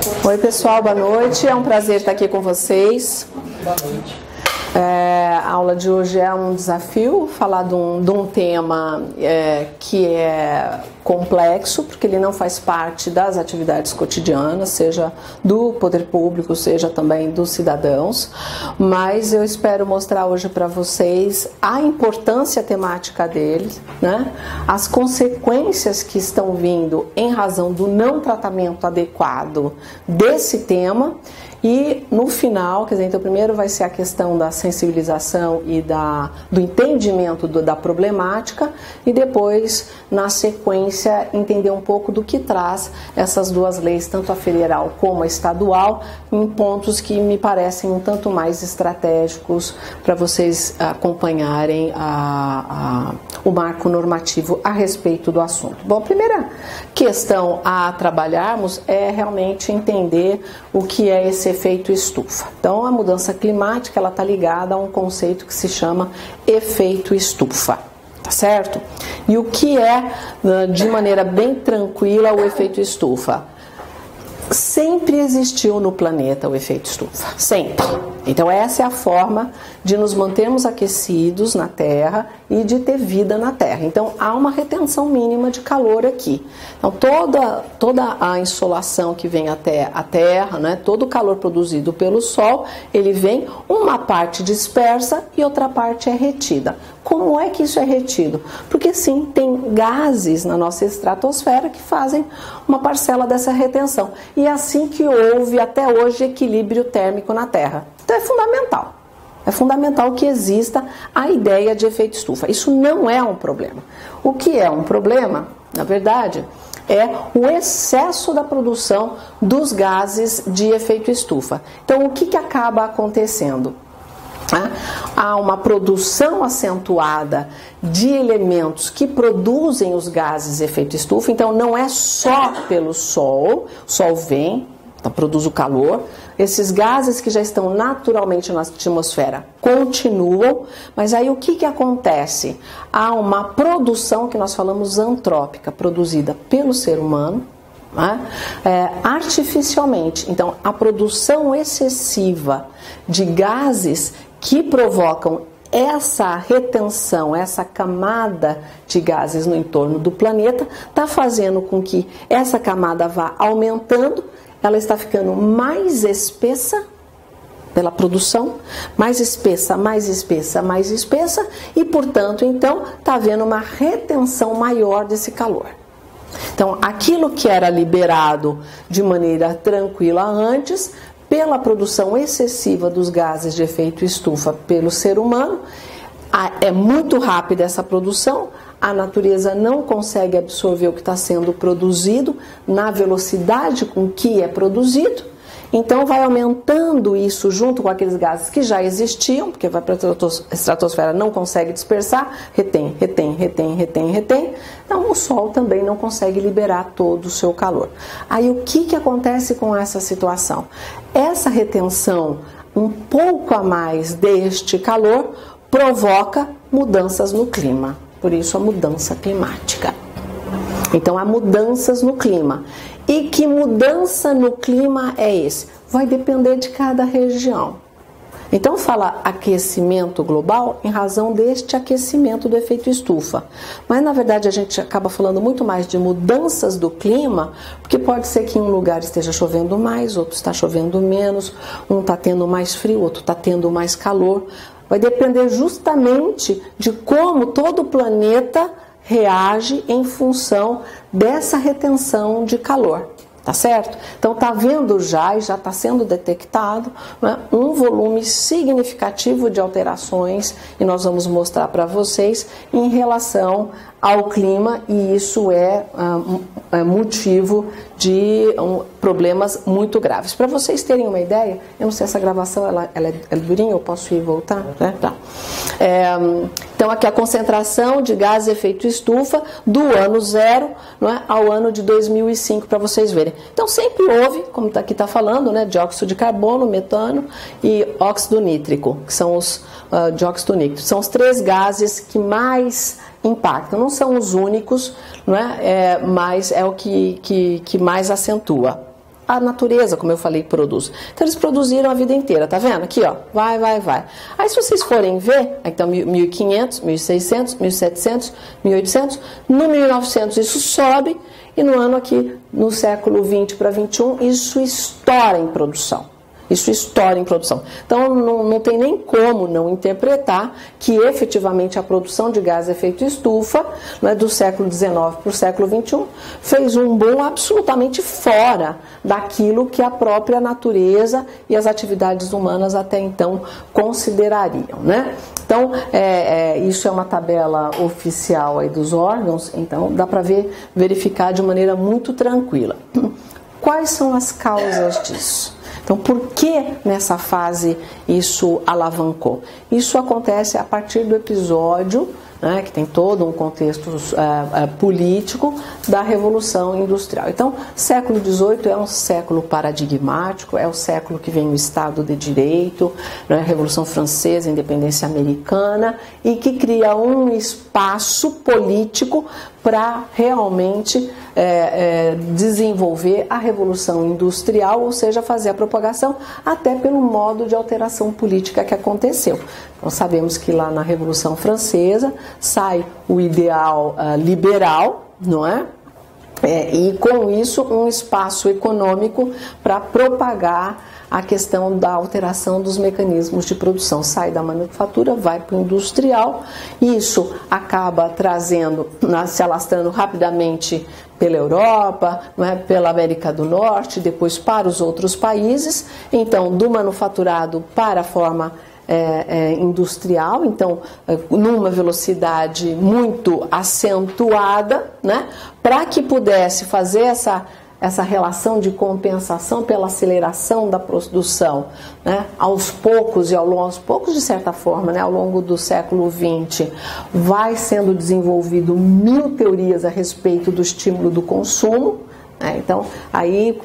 Oi pessoal, boa noite, é um prazer estar aqui com vocês. Boa noite. A aula de hoje é um desafio, falar de um tema que é complexo, porque ele não faz parte das atividades cotidianas, seja do poder público, seja também dos cidadãos, mas eu espero mostrar hoje para vocês a importância temática dele, né? As consequências que estão vindo em razão do não tratamento adequado desse tema. E no final, quer dizer, então primeiro vai ser a questão da sensibilização e do entendimento da problemática, e depois, na sequência, entender um pouco do que traz essas duas leis, tanto a federal como a estadual, em pontos que me parecem um tanto mais estratégicos para vocês acompanharem o marco normativo a respeito do assunto. Bom, a primeira questão a trabalharmos é realmente entender o que é esse efeito estufa. Então, a mudança climática ela está ligada a um conceito que se chama efeito estufa, tá certo? E o que é, de maneira bem tranquila, o efeito estufa? Sempre existiu no planeta o efeito estufa, sempre. Então essa é a forma de nos mantermos aquecidos na Terra e de ter vida na Terra. Então há uma retenção mínima de calor aqui. Então toda a insolação que vem até a Terra, né, todo o calor produzido pelo Sol, ele vem, uma parte dispersa e outra parte é retida. Como é que isso é retido? Porque sim, tem gases na nossa estratosfera que fazem uma parcela dessa retenção. E é assim que houve até hoje equilíbrio térmico na Terra. Então é fundamental. É fundamental que exista a ideia de efeito estufa. Isso não é um problema. O que é um problema, na verdade, é o excesso da produção dos gases de efeito estufa. Então o que acaba acontecendo? Há uma produção acentuada de elementos que produzem os gases de efeito estufa, então não é só pelo Sol, o Sol vem, então produz o calor, esses gases que já estão naturalmente na atmosfera continuam, mas aí o que acontece? Há uma produção que nós falamos antrópica, produzida pelo ser humano, artificialmente. Então a produção excessiva de gases que provocam essa retenção, essa camada de gases no entorno do planeta, está fazendo com que essa camada vá aumentando, ela está ficando mais espessa pela produção, mais espessa, mais espessa, mais espessa, e portanto, então, está havendo uma retenção maior desse calor. Então, aquilo que era liberado de maneira tranquila antes, pela produção excessiva dos gases de efeito estufa pelo ser humano, é muito rápida essa produção, a natureza não consegue absorver o que está sendo produzido na velocidade com que é produzido, então vai aumentando isso junto com aqueles gases que já existiam, porque vai para a estratosfera, não consegue dispersar, retém. Então o Sol também não consegue liberar todo o seu calor. Aí o que acontece com essa situação? Essa retenção um pouco a mais deste calor provoca mudanças no clima, por isso a mudança climática. Então há mudanças no clima. E que mudança no clima é esse? Vai depender de cada região. Então fala aquecimento global em razão deste aquecimento do efeito estufa. Mas na verdade a gente acaba falando muito mais de mudanças do clima, porque pode ser que em um lugar esteja chovendo mais, outro está chovendo menos, um está tendo mais frio, outro está tendo mais calor. Vai depender justamente de como todo o planeta reage em função dessa retenção de calor, tá certo? Então está havendo já está sendo detectado, né, um volume significativo de alterações, e nós vamos mostrar para vocês em relação ao clima, e isso é motivo de problemas muito graves. Para vocês terem uma ideia, eu não sei se essa gravação ela é durinha, eu posso ir e voltar? Né? Tá. Então aqui a concentração de gases de efeito estufa do ano 0, não é, ao ano de 2005, para vocês verem. Então sempre houve, como aqui está falando, né, dióxido de carbono, metano e óxido nítrico, que são os dióxido nítrico. São os três gases que mais impactam. Não são os únicos, não é? Mas é o que mais acentua. a natureza, como eu falei, produz. Então eles produziram a vida inteira, tá vendo? Aqui, ó, vai. Aí se vocês forem ver, então 1500, 1600, 1700, 1800, no 1900 isso sobe e no ano aqui, no século 20 para 21, isso estoura em produção. Isso estoura em produção. Então, não tem nem como não interpretar que efetivamente a produção de gás de efeito estufa, né, do século XIX para o século XXI, fez um boom absolutamente fora daquilo que a própria natureza e as atividades humanas até então considerariam, né? Então, isso é uma tabela oficial aí dos órgãos, então dá para verificar de maneira muito tranquila. Quais são as causas disso? Então, por que nessa fase isso alavancou? Isso acontece a partir do episódio, né, que tem todo um contexto político da Revolução Industrial. Então, século XVIII é um século paradigmático, é o século que vem o Estado de Direito, né, Revolução Francesa, Independência Americana, e que cria um espaço político para realmente desenvolver a Revolução Industrial, ou seja, fazer a propagação até pelo modo de alteração política que aconteceu. Nós sabemos que lá na Revolução Francesa sai o ideal liberal, não é? E com isso um espaço econômico para propagar a questão da alteração dos mecanismos de produção. Sai da manufatura, vai para o industrial, e isso acaba trazendo, se alastrando rapidamente pela Europa, não é? Pela América do Norte, depois para os outros países. Então, do manufaturado para a forma industrial, então numa velocidade muito acentuada, né, para que pudesse fazer essa relação de compensação pela aceleração da produção, né, aos poucos de certa forma, né, ao longo do século XX, vai sendo desenvolvido 1000 teorias a respeito do estímulo do consumo. Então, aí,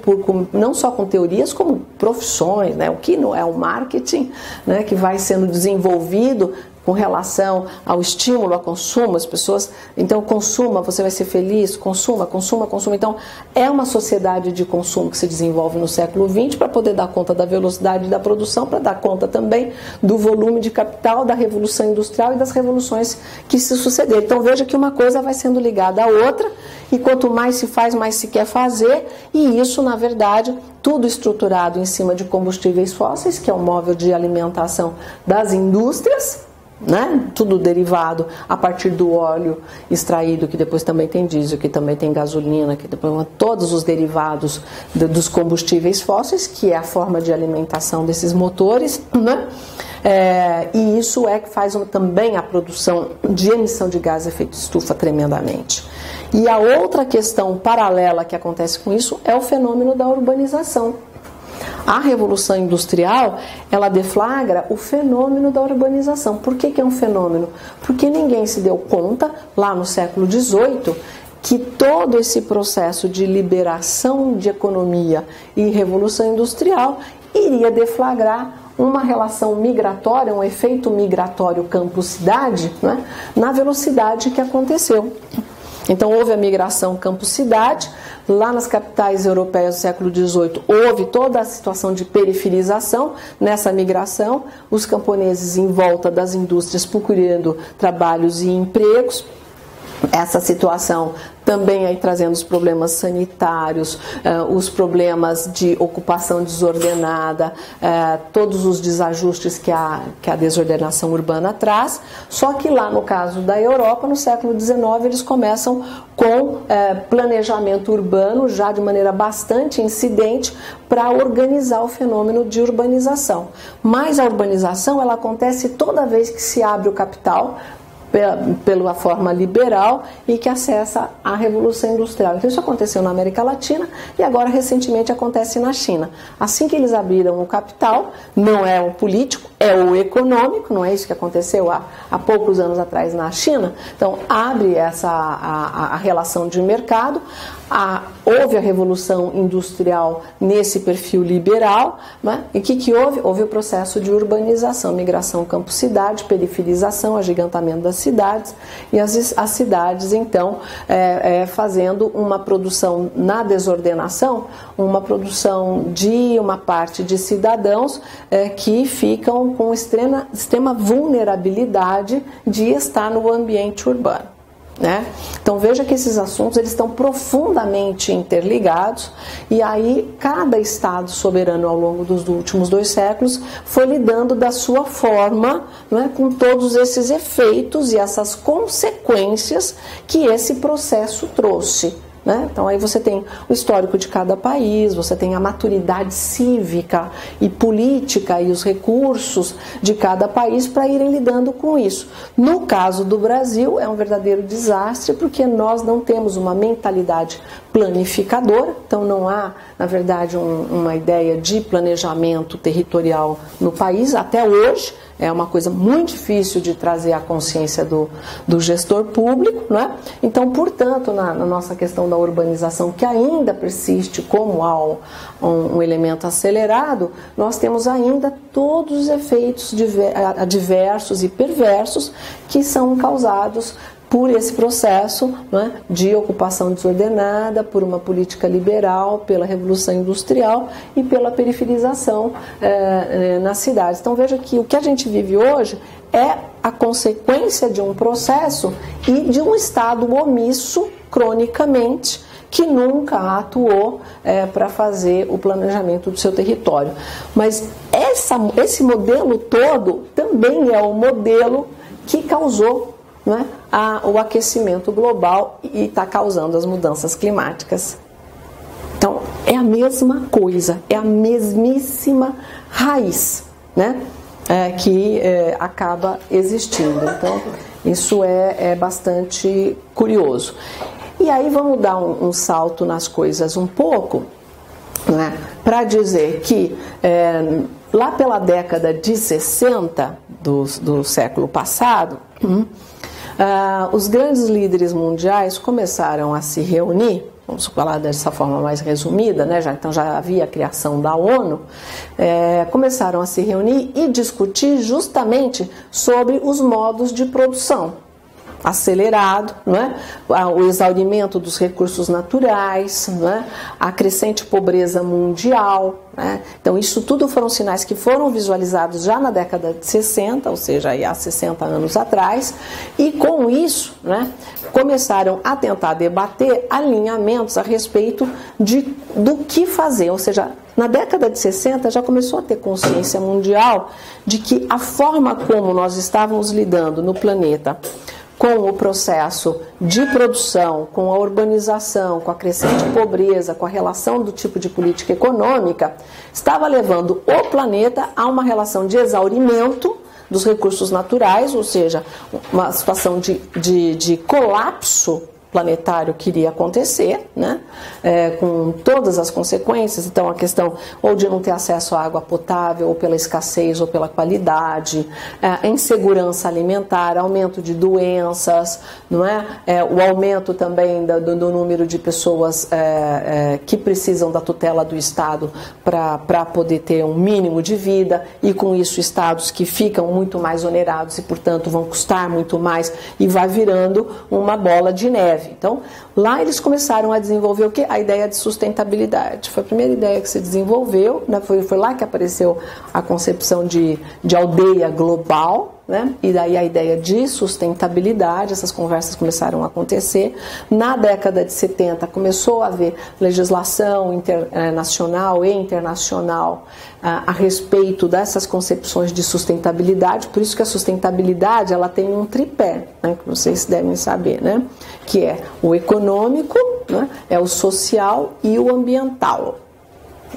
não só com teorias, como profissões, né? O que não é o marketing, né? Que vai sendo desenvolvido com relação ao estímulo ao consumo, as pessoas, então consuma, você vai ser feliz, consuma. Então, é uma sociedade de consumo que se desenvolve no século XX para poder dar conta da velocidade da produção, para dar conta também do volume de capital, da Revolução Industrial e das revoluções que se sucederam. Então, veja que uma coisa vai sendo ligada à outra, e quanto mais se faz, mais se quer fazer, e isso, na verdade, tudo estruturado em cima de combustíveis fósseis, que é o móvel de alimentação das indústrias, né? Tudo derivado a partir do óleo extraído, que depois também tem diesel, que também tem gasolina, que depois todos os derivados dos combustíveis fósseis, que é a forma de alimentação desses motores, né? E isso é que faz também a produção de emissão de gás de efeito estufa tremendamente. E a outra questão paralela que acontece com isso é o fenômeno da urbanização. A Revolução Industrial, ela deflagra o fenômeno da urbanização. Por que é um fenômeno? Porque ninguém se deu conta, lá no século XVIII, que todo esse processo de liberação de economia e Revolução Industrial iria deflagrar uma relação migratória, um efeito migratório campo-cidade, né, na velocidade que aconteceu. Então, houve a migração campo-cidade. Lá nas capitais europeias do século XVIII, houve toda a situação de periferização nessa migração, os camponeses em volta das indústrias procurando trabalhos e empregos. Essa situação também aí trazendo os problemas sanitários, os problemas de ocupação desordenada, todos os desajustes que a desordenação urbana traz. Só que lá no caso da Europa, no século XIX, eles começam com planejamento urbano já de maneira bastante incidente para organizar o fenômeno de urbanização. Mas a urbanização ela acontece toda vez que se abre o capital pela forma liberal e que acessa a Revolução Industrial. Então isso aconteceu na América Latina e agora recentemente acontece na China. Assim que eles abriram o capital, não é o político, é o econômico, não é isso que aconteceu há poucos anos atrás na China? Então abre a relação de mercado, Houve a Revolução Industrial nesse perfil liberal, né? E o que houve? Houve o processo de urbanização, migração campo-cidade, periferização, agigantamento das cidades, e as cidades, então, fazendo uma produção na desordenação, uma produção de uma parte de cidadãos que ficam com extrema vulnerabilidade de estar no ambiente urbano. Né? Então veja que esses assuntos eles estão profundamente interligados, e aí cada estado soberano ao longo dos últimos 2 séculos foi lidando da sua forma, né, com todos esses efeitos e essas consequências que esse processo trouxe. Né? Então aí você tem o histórico de cada país, você tem a maturidade cívica e política e os recursos de cada país para irem lidando com isso. No caso do Brasil é um verdadeiro desastre, porque nós não temos uma mentalidade planificadora, então não há, na verdade, uma ideia de planejamento territorial no país, até hoje. É uma coisa muito difícil de trazer à consciência do gestor público, né? Então, portanto, na nossa questão da urbanização, que ainda persiste como um elemento acelerado, nós temos ainda todos os efeitos adversos e perversos que são causados por esse processo, né, de ocupação desordenada, por uma política liberal, pela Revolução Industrial e pela periferização nas cidades. Então veja que o que a gente vive hoje é a consequência de um processo e de um Estado omisso, cronicamente, que nunca atuou para fazer o planejamento do seu território. Mas esse modelo todo também é o modelo que causou, né, o aquecimento global e está causando as mudanças climáticas. Então, é a mesma coisa, é a mesmíssima raiz, né, que acaba existindo. Então, isso é bastante curioso. E aí vamos dar um salto nas coisas um pouco, né, para dizer que lá pela década de 60 do século passado, os grandes líderes mundiais começaram a se reunir, vamos falar dessa forma mais resumida, né? Então já havia a criação da ONU, começaram a se reunir e discutir justamente sobre os modos de produção acelerado, não é? O exaurimento dos recursos naturais, não é? A crescente pobreza mundial, né? Então isso tudo foram sinais que foram visualizados já na década de 60, ou seja, aí há 60 anos atrás, e com isso, né, começaram a tentar debater alinhamentos a respeito do que fazer, ou seja, na década de 60 já começou a ter consciência mundial de que a forma como nós estávamos lidando no planeta com o processo de produção, com a urbanização, com a crescente pobreza, com a relação do tipo de política econômica, estava levando o planeta a uma relação de exaurimento dos recursos naturais, ou seja, uma situação de colapso planetário que iria acontecer, né? Com todas as consequências. Então a questão ou de não ter acesso à água potável, ou pela escassez ou pela qualidade, insegurança alimentar, aumento de doenças, não é? O aumento também do número de pessoas que precisam da tutela do Estado para poder ter um mínimo de vida, e com isso estados que ficam muito mais onerados e portanto vão custar muito mais, e vai virando uma bola de neve. Então, lá eles começaram a desenvolver o quê? A ideia de sustentabilidade. Foi a primeira ideia que se desenvolveu, né? Foi lá que apareceu a concepção de aldeia global, né? E daí a ideia de sustentabilidade. Essas conversas começaram a acontecer. Na década de 70 começou a haver legislação nacional e internacional a respeito dessas concepções de sustentabilidade. Por isso que a sustentabilidade ela tem um tripé, né, que vocês devem saber, né, que é o econômico, né, é o social e o ambiental.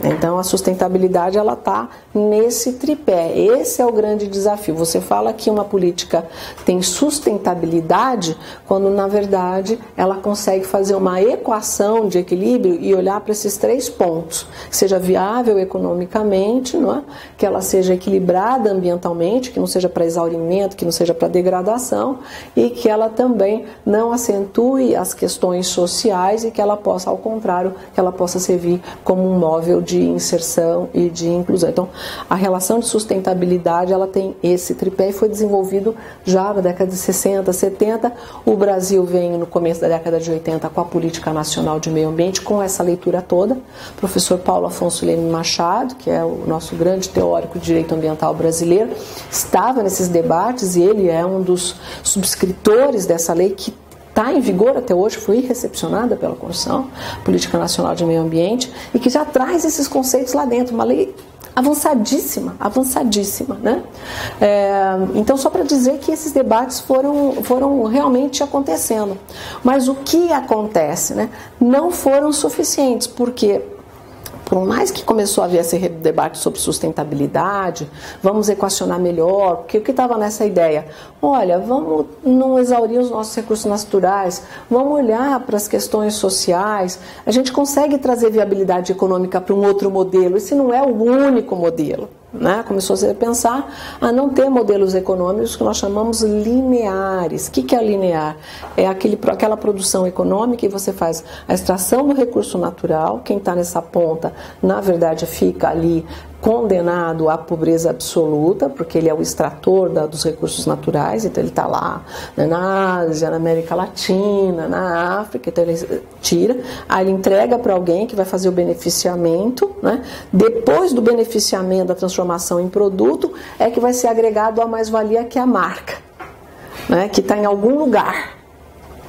Então a sustentabilidade ela está nesse tripé, esse é o grande desafio. Você fala que uma política tem sustentabilidade quando na verdade ela consegue fazer uma equação de equilíbrio e olhar para esses 3 pontos, que seja viável economicamente, não é? Que ela seja equilibrada ambientalmente, que não seja para exaurimento, que não seja para degradação e que ela também não acentue as questões sociais e que ela possa, ao contrário, que ela possa servir como um móvel de inserção e de inclusão. Então, a relação de sustentabilidade, ela tem esse tripé e foi desenvolvido já na década de 60, 70. O Brasil vem no começo da década de 80 com a Política Nacional de Meio Ambiente, com essa leitura toda. O professor Paulo Afonso Leme Machado, que é o nosso grande teórico de direito ambiental brasileiro, estava nesses debates e ele é um dos subscritores dessa lei que está em vigor até hoje, foi recepcionada pela Constituição, Política Nacional de Meio Ambiente, e que já traz esses conceitos lá dentro, uma lei avançadíssima, né? Então, só para dizer que esses debates foram realmente acontecendo. Mas o que acontece, né? Não foram suficientes, porque por mais que começou a haver esse debate sobre sustentabilidade, vamos equacionar melhor, porque o que estava nessa ideia? Olha, vamos não exaurir os nossos recursos naturais, vamos olhar para as questões sociais, a gente consegue trazer viabilidade econômica para um outro modelo, esse não é o único modelo. Né? Começou a pensar a não ter modelos econômicos que nós chamamos lineares. O que é linear? É aquela produção econômica que você faz a extração do recurso natural, quem está nessa ponta, na verdade, fica ali condenado à pobreza absoluta, porque ele é o extrator dos recursos naturais, então ele está lá, né, na Ásia, na América Latina, na África, então ele tira, aí ele entrega para alguém que vai fazer o beneficiamento, né? Depois do beneficiamento, da transformação em produto, é que vai ser agregado a mais-valia, que é a marca, né, que está em algum lugar,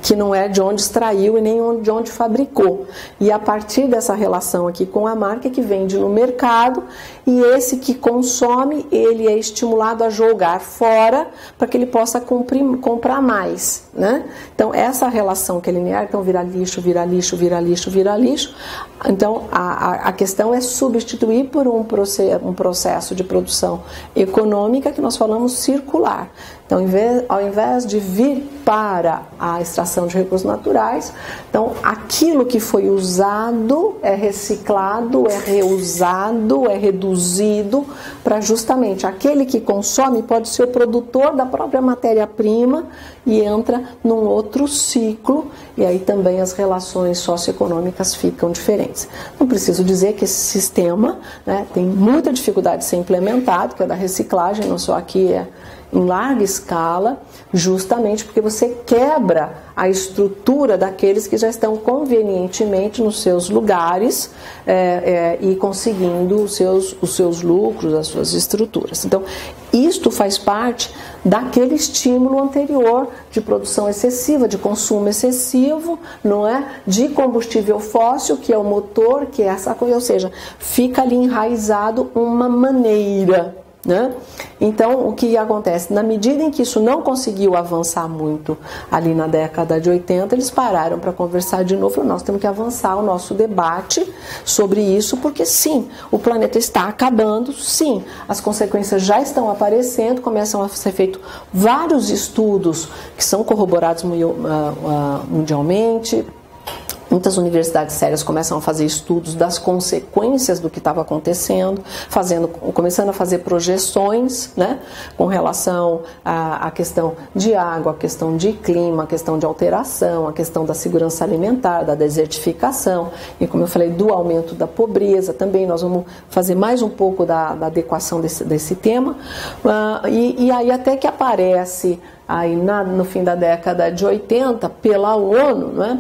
que não é de onde extraiu e nem de onde fabricou. E a partir dessa relação aqui com a marca que vende no mercado, e esse que consome, ele é estimulado a jogar fora para que ele possa comprar mais, né? Então, essa relação que é linear, então vira lixo, vira lixo, vira lixo, vira lixo. Então, a questão é substituir por um processo de produção econômica que nós falamos circular. Então, ao invés de vir para a extração de recursos naturais, então aquilo que foi usado é reciclado, é reusado, é reduzido para justamente aquele que consome pode ser o produtor da própria matéria-prima e entra num outro ciclo, e aí também as relações socioeconômicas ficam diferentes. Não preciso dizer que esse sistema, né, tem muita dificuldade de ser implementado, que é da reciclagem, não só aqui em larga escala, justamente porque você quebra a estrutura daqueles que já estão convenientemente nos seus lugares e conseguindo os seus lucros, as suas estruturas. Então, isto faz parte daquele estímulo anterior de produção excessiva, de consumo excessivo, não é? De combustível fóssil, que é o motor, que é essa coisa, ou seja, fica ali enraizado uma maneira, né? Então, o que acontece? Na medida em que isso não conseguiu avançar muito ali na década de 80, eles pararam para conversar de novo. Nós temos que avançar o nosso debate sobre isso, porque sim, o planeta está acabando, sim, as consequências já estão aparecendo, começam a ser feitos vários estudos que são corroborados mundialmente. Muitas universidades sérias começam a fazer estudos das consequências do que estava acontecendo, começando a fazer projeções, né, com relação à questão de água, à questão de clima, à questão de alteração, à questão da segurança alimentar, da desertificação e, como eu falei, do aumento da pobreza. Também nós vamos fazer mais um pouco da adequação desse tema. E aí até que aparece aí no fim da década de 80, pela ONU, né,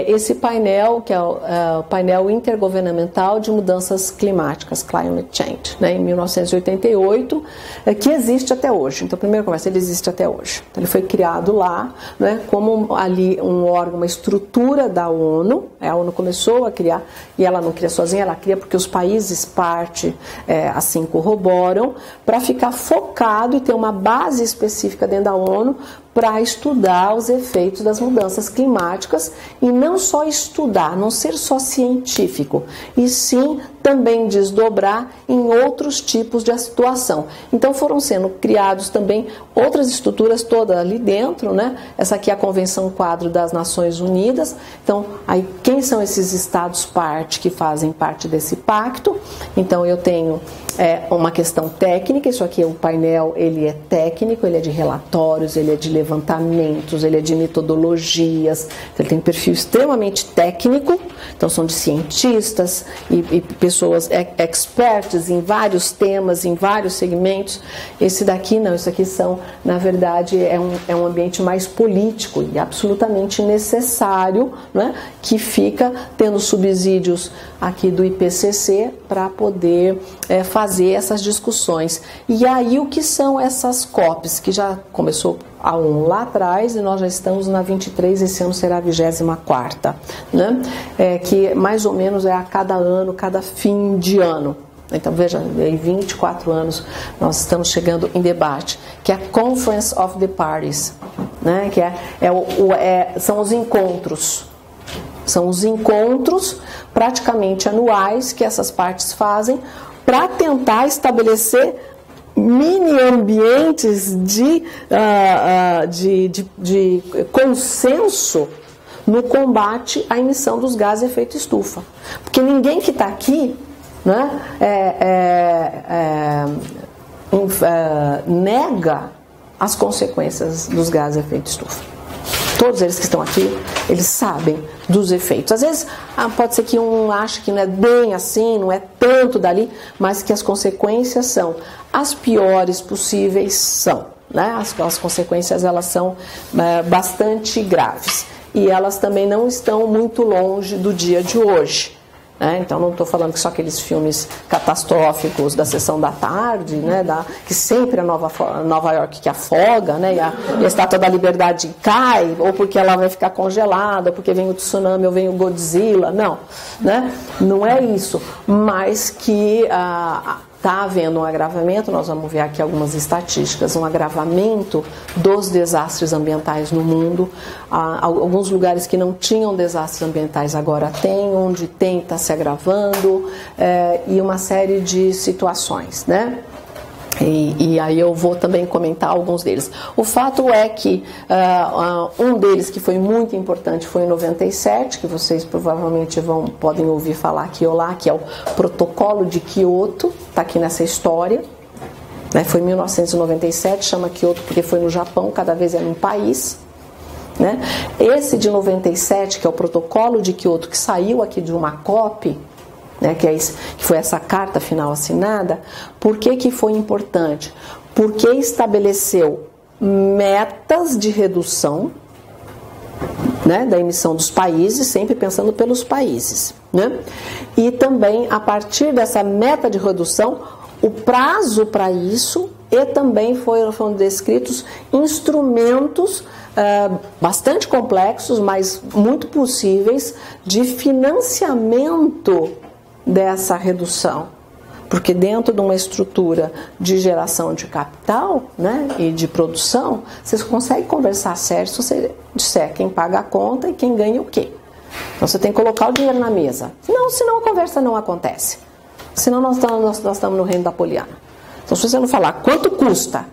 esse painel, que é o painel intergovernamental de mudanças climáticas, Climate Change, né, em 1988, que existe até hoje. Então, primeiro começa, ele existe até hoje. Então, ele foi criado lá, né, como ali um órgão, uma estrutura da ONU. A ONU começou a criar, e ela não cria sozinha, ela cria porque os países parte assim corroboram, para ficar focado e ter uma base específica dentro da ONU para estudar os efeitos das mudanças climáticas e não só estudar, não ser só científico, e sim também desdobrar em outros tipos de situação. Então foram sendo criados também outras estruturas todas ali dentro, né? Essa aqui é a Convenção Quadro das Nações Unidas. Então, aí quem são esses estados parte que fazem parte desse pacto? Então eu tenho uma questão técnica, isso aqui é o painel, ele é técnico, ele é de relatórios, ele é de levantamentos, ele é de metodologias, ele tem um perfil extremamente técnico, então são de cientistas e pessoas expertas em vários temas, em vários segmentos. Esse daqui não, isso aqui são, na verdade, é um ambiente mais político e absolutamente necessário, né, que fica tendo subsídios aqui do IPCC para poder fazer essas discussões. E aí o que são essas COPs, que já começou a lá atrás e nós já estamos na 23, esse ano será a 24ª, né? Que mais ou menos é a cada ano, cada fim de ano. Então veja, em 24 anos nós estamos chegando em debate, que é a Conference of the Parties, né? Que são os encontros. São os encontros praticamente anuais que essas partes fazem para tentar estabelecer mini ambientes de consenso no combate à emissão dos gases de efeito estufa. Porque ninguém que está aqui, né, nega as consequências dos gases de efeito estufa. Todos eles que estão aqui, eles sabem dos efeitos. Às vezes pode ser que um ache que não é bem assim, não é tanto dali, mas que as consequências são as piores possíveis são, né? As consequências elas são bastante graves e elas também não estão muito longe do dia de hoje. Então não estou falando que só aqueles filmes catastróficos da sessão da tarde, né, que sempre é Nova York que afoga, né, e a Estátua da Liberdade cai, ou porque ela vai ficar congelada, ou porque vem o tsunami ou vem o Godzilla, não, né, não é isso, mas que está havendo um agravamento, nós vamos ver aqui algumas estatísticas, um agravamento dos desastres ambientais no mundo. Alguns lugares que não tinham desastres ambientais agora tem, onde tem está se agravando, e uma série de situações, né? E aí eu vou também comentar alguns deles. O fato é que um deles que foi muito importante foi em 97, que vocês provavelmente podem ouvir falar aqui ou lá, que é o Protocolo de Kyoto, está aqui nessa história. Né? Foi em 1997, chama Kyoto porque foi no Japão, cada vez é num país. Né? Esse de 97, que é o Protocolo de Kyoto, que saiu aqui de uma COP, né, que foi essa carta final assinada. Por que foi importante? Porque estabeleceu metas de redução, né, da emissão dos países, sempre pensando pelos países, né? E também, a partir dessa meta de redução, o prazo para isso, e também foram descritos instrumentos bastante complexos, mas muito possíveis, de financiamento dessa redução, porque dentro de uma estrutura de geração de capital, né, e de produção, vocês conseguem conversar sério se você disser quem paga a conta e quem ganha o quê. Então você tem que colocar o dinheiro na mesa, senão a conversa não acontece, senão nós estamos no reino da Poliana. Então se você não falar quanto custa,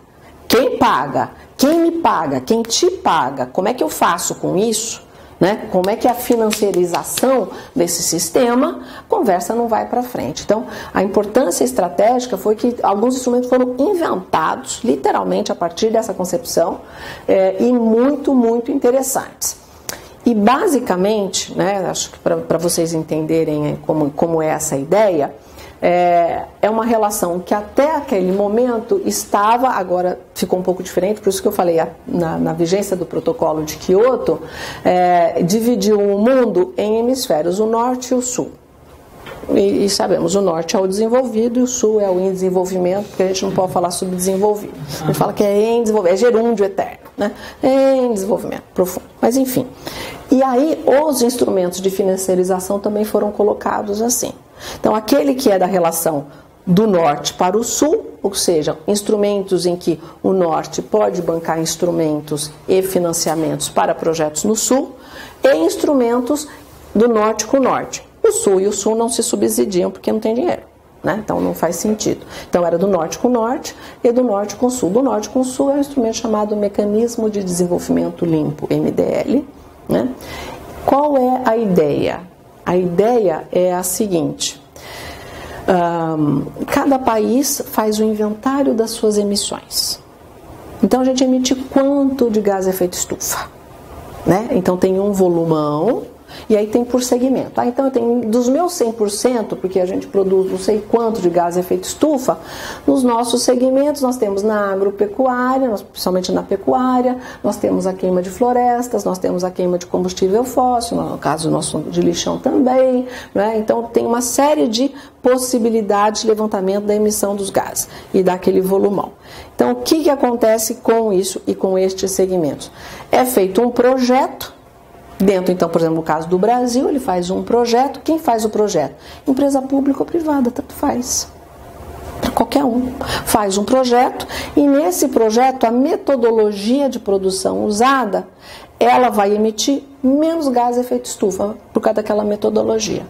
quem paga, quem me paga, quem te paga, como é que eu faço com isso, né? Como é que é a financiarização desse sistema, a conversa não vai para frente. Então, a importância estratégica foi que alguns instrumentos foram inventados, literalmente, a partir dessa concepção, e muito, muito interessantes. E, basicamente, né, acho que para vocês entenderem como é essa ideia, é uma relação que até aquele momento estava, agora ficou um pouco diferente, por isso que eu falei, na vigência do Protocolo de Kyoto, dividiu o mundo em hemisférios, o norte e o sul. E sabemos, o norte é o desenvolvido e o sul é o em desenvolvimento, porque a gente não pode falar subdesenvolvido. A gente fala que é em desenvolvimento, é gerúndio eterno, né? Em desenvolvimento profundo. Mas enfim. E aí os instrumentos de financiarização também foram colocados assim. Então aquele que é da relação do norte para o sul, ou seja, instrumentos em que o norte pode bancar instrumentos e financiamentos para projetos no sul, e instrumentos do norte com o norte. O sul e o sul não se subsidiam porque não tem dinheiro, né? Então não faz sentido. Então era do norte com o norte e do norte com o sul. Do norte com o sul é um instrumento chamado Mecanismo de Desenvolvimento Limpo, MDL, né? Qual é a ideia? A ideia é a seguinte: cada país faz o inventário das suas emissões. Então a gente emite quanto de gás efeito estufa, né? Então tem um volumão e aí tem por segmento. Então eu tenho dos meus 100%, porque a gente produz não sei quanto de gás efeito estufa, nos nossos segmentos nós temos na agropecuária, principalmente na pecuária, nós temos a queima de florestas, nós temos a queima de combustível fóssil, no caso nosso de lixão também, né? Então tem uma série de possibilidades de levantamento da emissão dos gases e daquele volumão. Então o que acontece com isso e com estes segmentos? É feito um projeto. Dentro, então, por exemplo, no caso do Brasil, ele faz um projeto. Quem faz o projeto? Empresa pública ou privada, tanto faz. Para qualquer um. Faz um projeto e nesse projeto a metodologia de produção usada, ela vai emitir menos gás efeito estufa por causa daquela metodologia.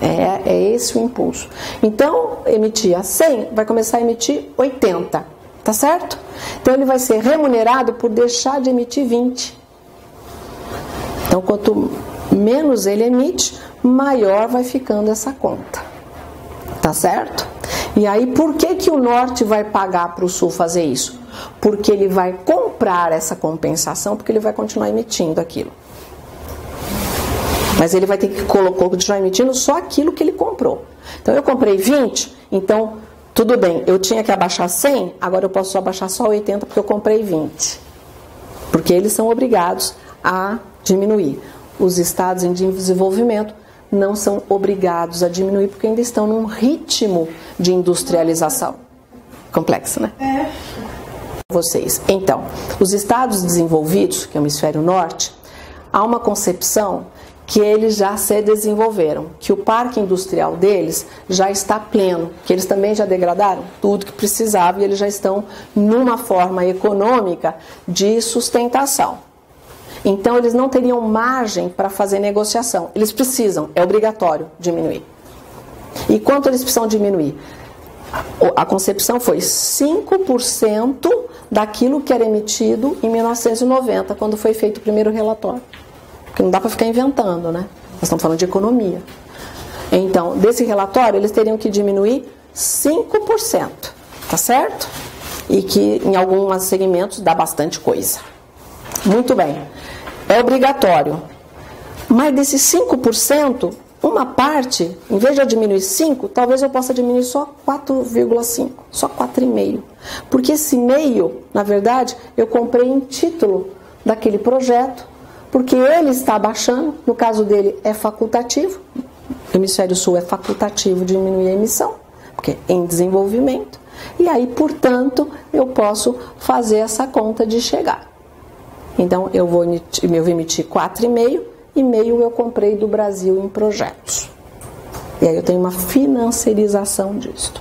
É esse o impulso. Então, emitia 100, vai começar a emitir 80. Tá certo? Então, ele vai ser remunerado por deixar de emitir 20. Então, quanto menos ele emite, maior vai ficando essa conta. Tá certo? E aí, por que o norte vai pagar para o sul fazer isso? Porque ele vai comprar essa compensação, porque ele vai continuar emitindo aquilo. Mas ele vai ter que continuar emitindo só aquilo que ele comprou. Então, eu comprei 20, então, tudo bem, eu tinha que abaixar 100, agora eu posso abaixar só 80 porque eu comprei 20. Porque eles são obrigados a diminuir. Os estados em desenvolvimento não são obrigados a diminuir porque ainda estão num ritmo de industrialização. Complexo, né? Vocês. Então, os estados desenvolvidos, que é o hemisfério norte, há uma concepção que eles já se desenvolveram, que o parque industrial deles já está pleno, que eles também já degradaram tudo que precisava e eles já estão numa forma econômica de sustentação. Então, eles não teriam margem para fazer negociação. Eles precisam, é obrigatório diminuir. E quanto eles precisam diminuir? A concepção foi 5% daquilo que era emitido em 1990, quando foi feito o primeiro relatório. Porque não dá para ficar inventando, né? Nós estamos falando de economia. Então, desse relatório, eles teriam que diminuir 5%, tá certo? E que em alguns segmentos dá bastante coisa. Muito bem. É obrigatório. Mas desses 5%, uma parte, em vez de eu diminuir 5%, talvez eu possa diminuir só 4,5%, só 4,5%. Porque esse meio, na verdade, eu comprei em título daquele projeto, porque ele está abaixando, no caso dele é facultativo, o hemisfério sul é facultativo diminuir a emissão, porque é em desenvolvimento, e aí, portanto, eu posso fazer essa conta de chegar. Então, eu vou emitir 4,5% e meio eu comprei do Brasil em projetos. E aí eu tenho uma financiarização disso.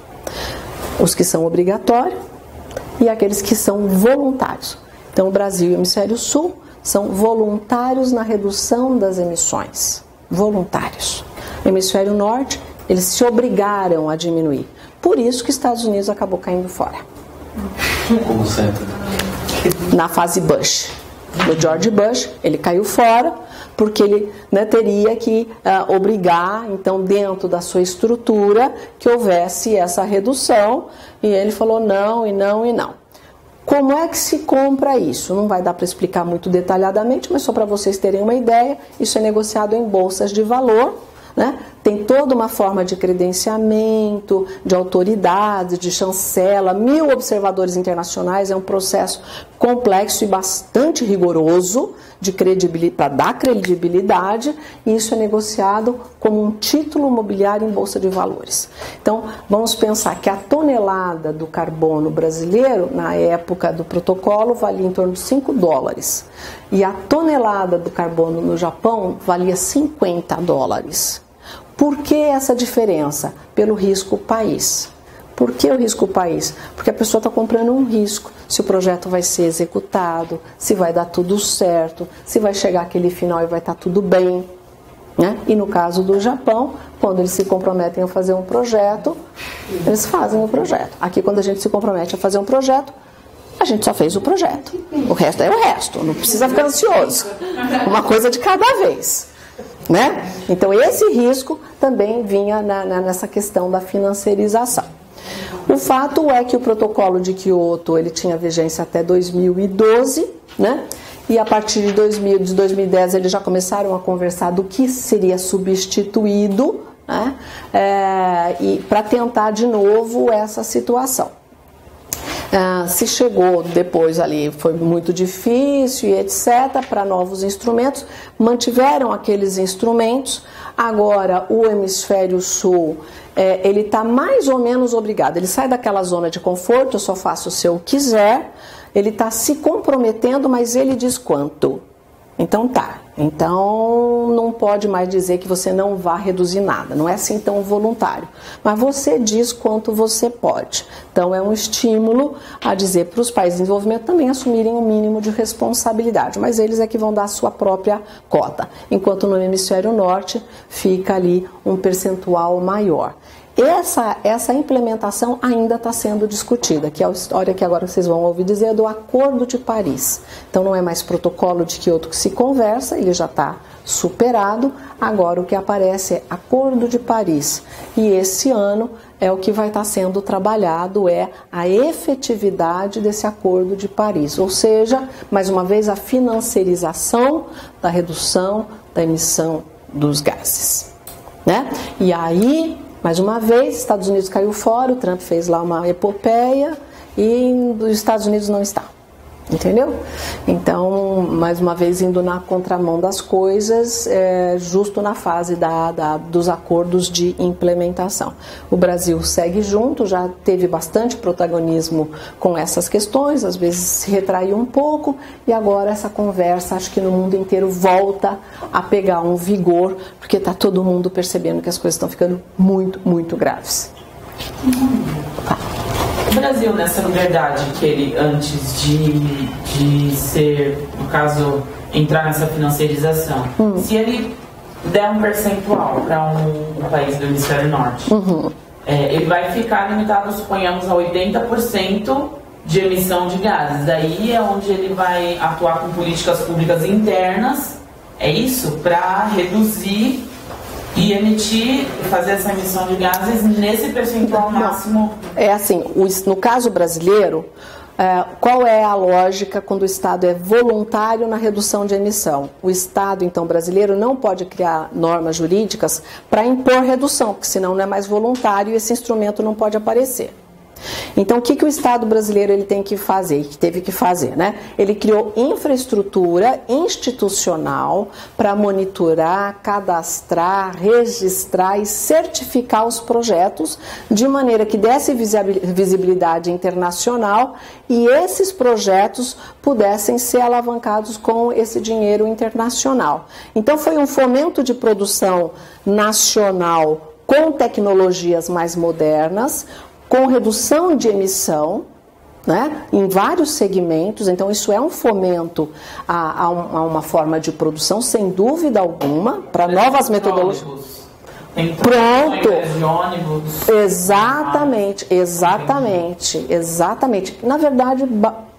Os que são obrigatórios e aqueles que são voluntários. Então, o Brasil e o Hemisfério Sul são voluntários na redução das emissões. Voluntários. O Hemisfério Norte, eles se obrigaram a diminuir. Por isso que os Estados Unidos acabou caindo fora. Como sempre. Na fase Bush. No George Bush, ele caiu fora, porque ele teria que obrigar, então, dentro da sua estrutura, que houvesse essa redução, e ele falou não, e não, e não. Como é que se compra isso? Não vai dar para explicar muito detalhadamente, mas só para vocês terem uma ideia, isso é negociado em bolsas de valor, né? Tem toda uma forma de credenciamento, de autoridades, de chancela, 1000 observadores internacionais, é um processo complexo e bastante rigoroso para dar credibilidade, e isso é negociado como um título mobiliário em bolsa de valores. Então, vamos pensar que a tonelada do carbono brasileiro, na época do protocolo, valia em torno de $5, e a tonelada do carbono no Japão valia $50. Por que essa diferença? Pelo risco país. Por que o risco país? Porque a pessoa está comprando um risco, se o projeto vai ser executado, se vai dar tudo certo, se vai chegar aquele final e vai estar tudo bem, né? E no caso do Japão, quando eles se comprometem a fazer um projeto, eles fazem o projeto. Aqui, quando a gente se compromete a fazer um projeto, a gente só fez o projeto. O resto é o resto, não precisa ficar ansioso. Uma coisa de cada vez, né? Então, esse risco também vinha nessa questão da financiarização. O fato é que o protocolo de Kyoto, ele tinha vigência até 2012, né? E a partir de 2010 eles já começaram a conversar do que seria substituído, né? E para tentar de novo essa situação. Se chegou depois ali, foi muito difícil e etc, para novos instrumentos, mantiveram aqueles instrumentos. Agora o hemisfério sul, ele está mais ou menos obrigado, ele sai daquela zona de conforto, eu só faço se eu quiser, ele está se comprometendo, mas ele diz quanto. Então tá, então não pode mais dizer que você não vai reduzir nada, não é assim tão voluntário, mas você diz quanto você pode. Então é um estímulo a dizer para os países em desenvolvimento também assumirem um mínimo de responsabilidade, mas eles é que vão dar a sua própria cota, enquanto no hemisfério norte fica ali um percentual maior. Essa implementação ainda está sendo discutida, que é a história que agora vocês vão ouvir dizer do Acordo de Paris. Então não é mais protocolo de Kyoto que se conversa, ele já está superado, agora o que aparece é Acordo de Paris. E esse ano é o que vai estar sendo trabalhado, é a efetividade desse Acordo de Paris, ou seja, mais uma vez a financiarização da redução da emissão dos gases, né? E aí, mais uma vez, Estados Unidos caiu fora, o Trump fez lá uma epopeia e os Estados Unidos não está. Entendeu? Então, mais uma vez, indo na contramão das coisas, justo na fase dos acordos de implementação. O Brasil segue junto, já teve bastante protagonismo com essas questões, às vezes se retraiu um pouco, e agora essa conversa, acho que no mundo inteiro, volta a pegar um vigor, porque está todo mundo percebendo que as coisas estão ficando muito, muito graves. O Brasil, nessa liberdade que ele, antes de ser, no caso, entrar nessa financiarização, se ele der um percentual para um país do hemisfério norte, ele vai ficar limitado, suponhamos, a 80% de emissão de gases. Daí é onde ele vai atuar com políticas públicas internas, é isso? Para reduzir e emitir, fazer essa emissão de gases nesse percentual máximo. É assim, no caso brasileiro, qual é a lógica quando o Estado é voluntário na redução de emissão? O Estado, então, brasileiro não pode criar normas jurídicas para impor redução, porque senão não é mais voluntário e esse instrumento não pode aparecer. Então, o que o Estado brasileiro ele tem que fazer, que teve que fazer, né? Ele criou infraestrutura institucional para monitorar, cadastrar, registrar e certificar os projetos de maneira que desse visibilidade internacional e esses projetos pudessem ser alavancados com esse dinheiro internacional. Então, foi um fomento de produção nacional com tecnologias mais modernas, com redução de emissão, né, em vários segmentos. Então isso é um fomento a uma forma de produção, sem dúvida alguma, para novas metodologias. Pronto. Exatamente. Na verdade,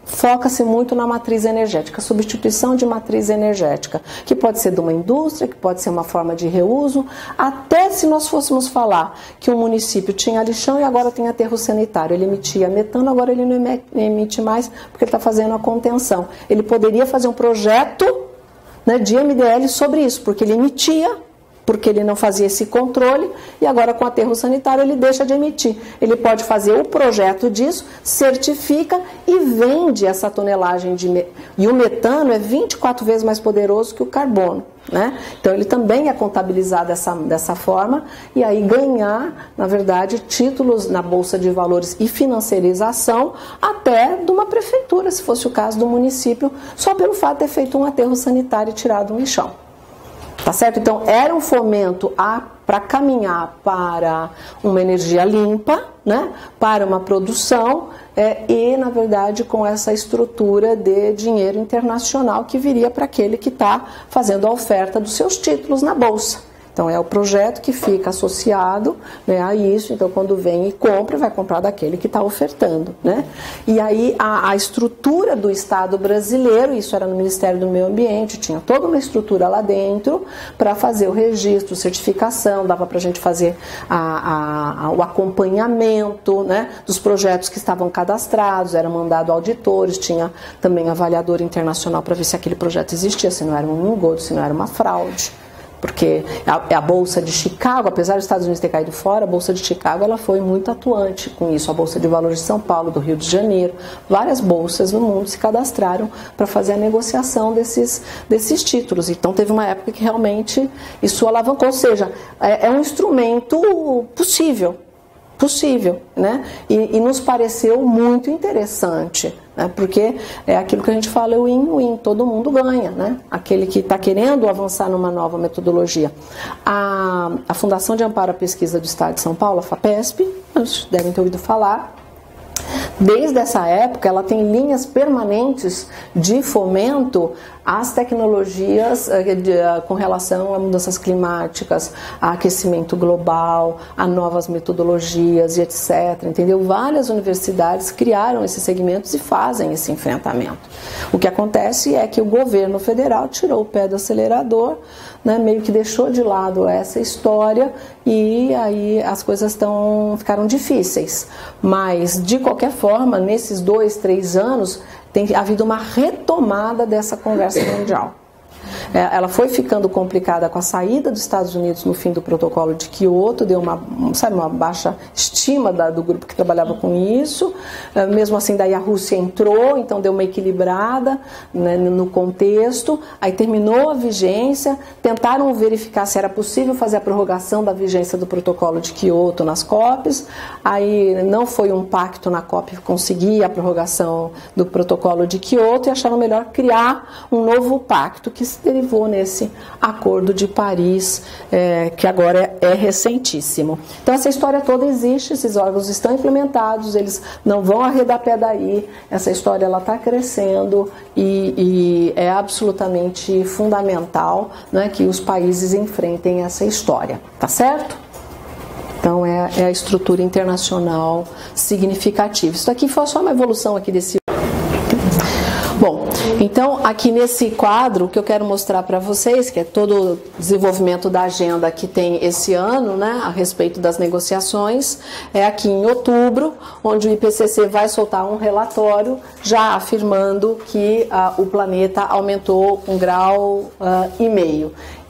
foca-se muito na matriz energética, substituição de matriz energética, que pode ser de uma indústria, que pode ser uma forma de reuso, até se nós fôssemos falar que um município tinha lixão e agora tem aterro sanitário, ele emitia metano, agora ele não emite mais porque ele está fazendo a contenção. Ele poderia fazer um projeto, né, de MDL sobre isso, porque ele emitia, porque ele não fazia esse controle, e agora com o aterro sanitário ele deixa de emitir. Ele pode fazer o projeto disso, certifica e vende essa tonelagem e o metano é 24 vezes mais poderoso que o carbono, né? Então ele também é contabilizado dessa forma, e aí ganhar, na verdade, títulos na Bolsa de Valores e financiarização até de uma prefeitura, se fosse o caso do município, só pelo fato de ter feito um aterro sanitário e tirado um lixão. Tá certo? Então, era um fomento à para caminhar para uma energia limpa, né, para uma produção e, na verdade, com essa estrutura de dinheiro internacional que viria para aquele que está fazendo a oferta dos seus títulos na Bolsa. Então, é o projeto que fica associado, né, a isso. Então, quando vem e compra, vai comprar daquele que está ofertando, né? E aí, a estrutura do Estado brasileiro, isso era no Ministério do Meio Ambiente, tinha toda uma estrutura lá dentro para fazer o registro, certificação, dava para a gente fazer o acompanhamento, né, dos projetos que estavam cadastrados, era mandado auditores, tinha também avaliador internacional para ver se aquele projeto existia, se não era um engodo, se não era uma fraude. Porque a Bolsa de Chicago, apesar dos Estados Unidos ter caído fora, a Bolsa de Chicago ela foi muito atuante com isso. A Bolsa de Valores de São Paulo, do Rio de Janeiro, várias bolsas no mundo se cadastraram para fazer a negociação desses títulos. Então teve uma época que realmente isso alavancou, ou seja, é um instrumento possível, né? E nos pareceu muito interessante, né? Porque é aquilo que a gente fala, é win-win, todo mundo ganha, né? Aquele que está querendo avançar numa nova metodologia. A Fundação de Amparo à Pesquisa do Estado de São Paulo, a FAPESP, vocês devem ter ouvido falar. Desde essa época, ela tem linhas permanentes de fomento às tecnologias com relação a mudanças climáticas, a aquecimento global, a novas metodologias e etc. Entendeu? Várias universidades criaram esses segmentos e fazem esse enfrentamento. O que acontece é que o governo federal tirou o pé do acelerador, né, meio que deixou de lado essa história e aí as coisas ficaram difíceis. Mas, de qualquer forma, nesses 2, 3 anos, tem havido uma retomada dessa conversa mundial. Ela foi ficando complicada com a saída dos Estados Unidos no fim do protocolo de Kyoto, deu uma baixa estima do grupo que trabalhava com isso. Mesmo assim, daí a Rússia entrou, então deu uma equilibrada, né, no contexto. Aí terminou a vigência, tentaram verificar se era possível fazer a prorrogação da vigência do protocolo de Kyoto nas COPs. Aí não foi um pacto na COP conseguir a prorrogação do protocolo de Kyoto e acharam melhor criar um novo pacto que se derivou nesse Acordo de Paris, que agora é recentíssimo. Então essa história toda existe, esses órgãos estão implementados, eles não vão arredar pé daí, essa história está crescendo e é absolutamente fundamental, né, que os países enfrentem essa história, tá certo? Então é a estrutura internacional significativa. Isso aqui foi só uma evolução aqui desse... Bom, então aqui nesse quadro que eu quero mostrar para vocês, que é todo o desenvolvimento da agenda que tem esse ano, né, a respeito das negociações, é aqui em outubro, onde o IPCC vai soltar um relatório já afirmando que o planeta aumentou 1,5 grau.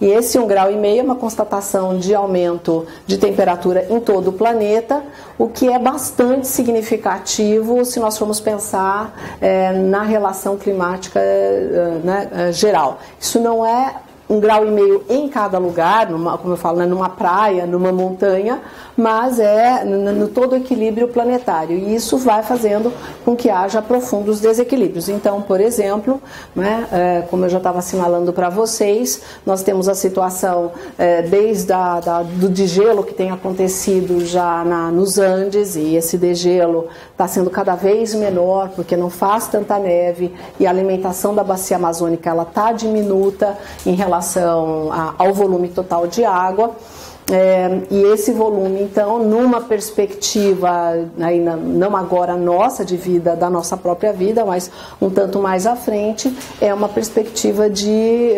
E esse 1,5 grau é uma constatação de aumento de temperatura em todo o planeta, o que é bastante significativo se nós formos pensar na relação climática, né, geral. Isso não é 1,5 grau em cada lugar, como eu falo, né, numa praia, numa montanha, mas no todo o equilíbrio planetário. E isso vai fazendo com que haja profundos desequilíbrios. Então, por exemplo, né, como eu já estava assinalando para vocês, nós temos a situação desde do degelo que tem acontecido já nos Andes, e esse degelo está sendo cada vez menor, porque não faz tanta neve, e a alimentação da bacia amazônica está diminuta em relação ao volume total de água. E esse volume, então, numa perspectiva, aí, não agora nossa, de vida, da nossa própria vida, mas um tanto mais à frente, é uma perspectiva de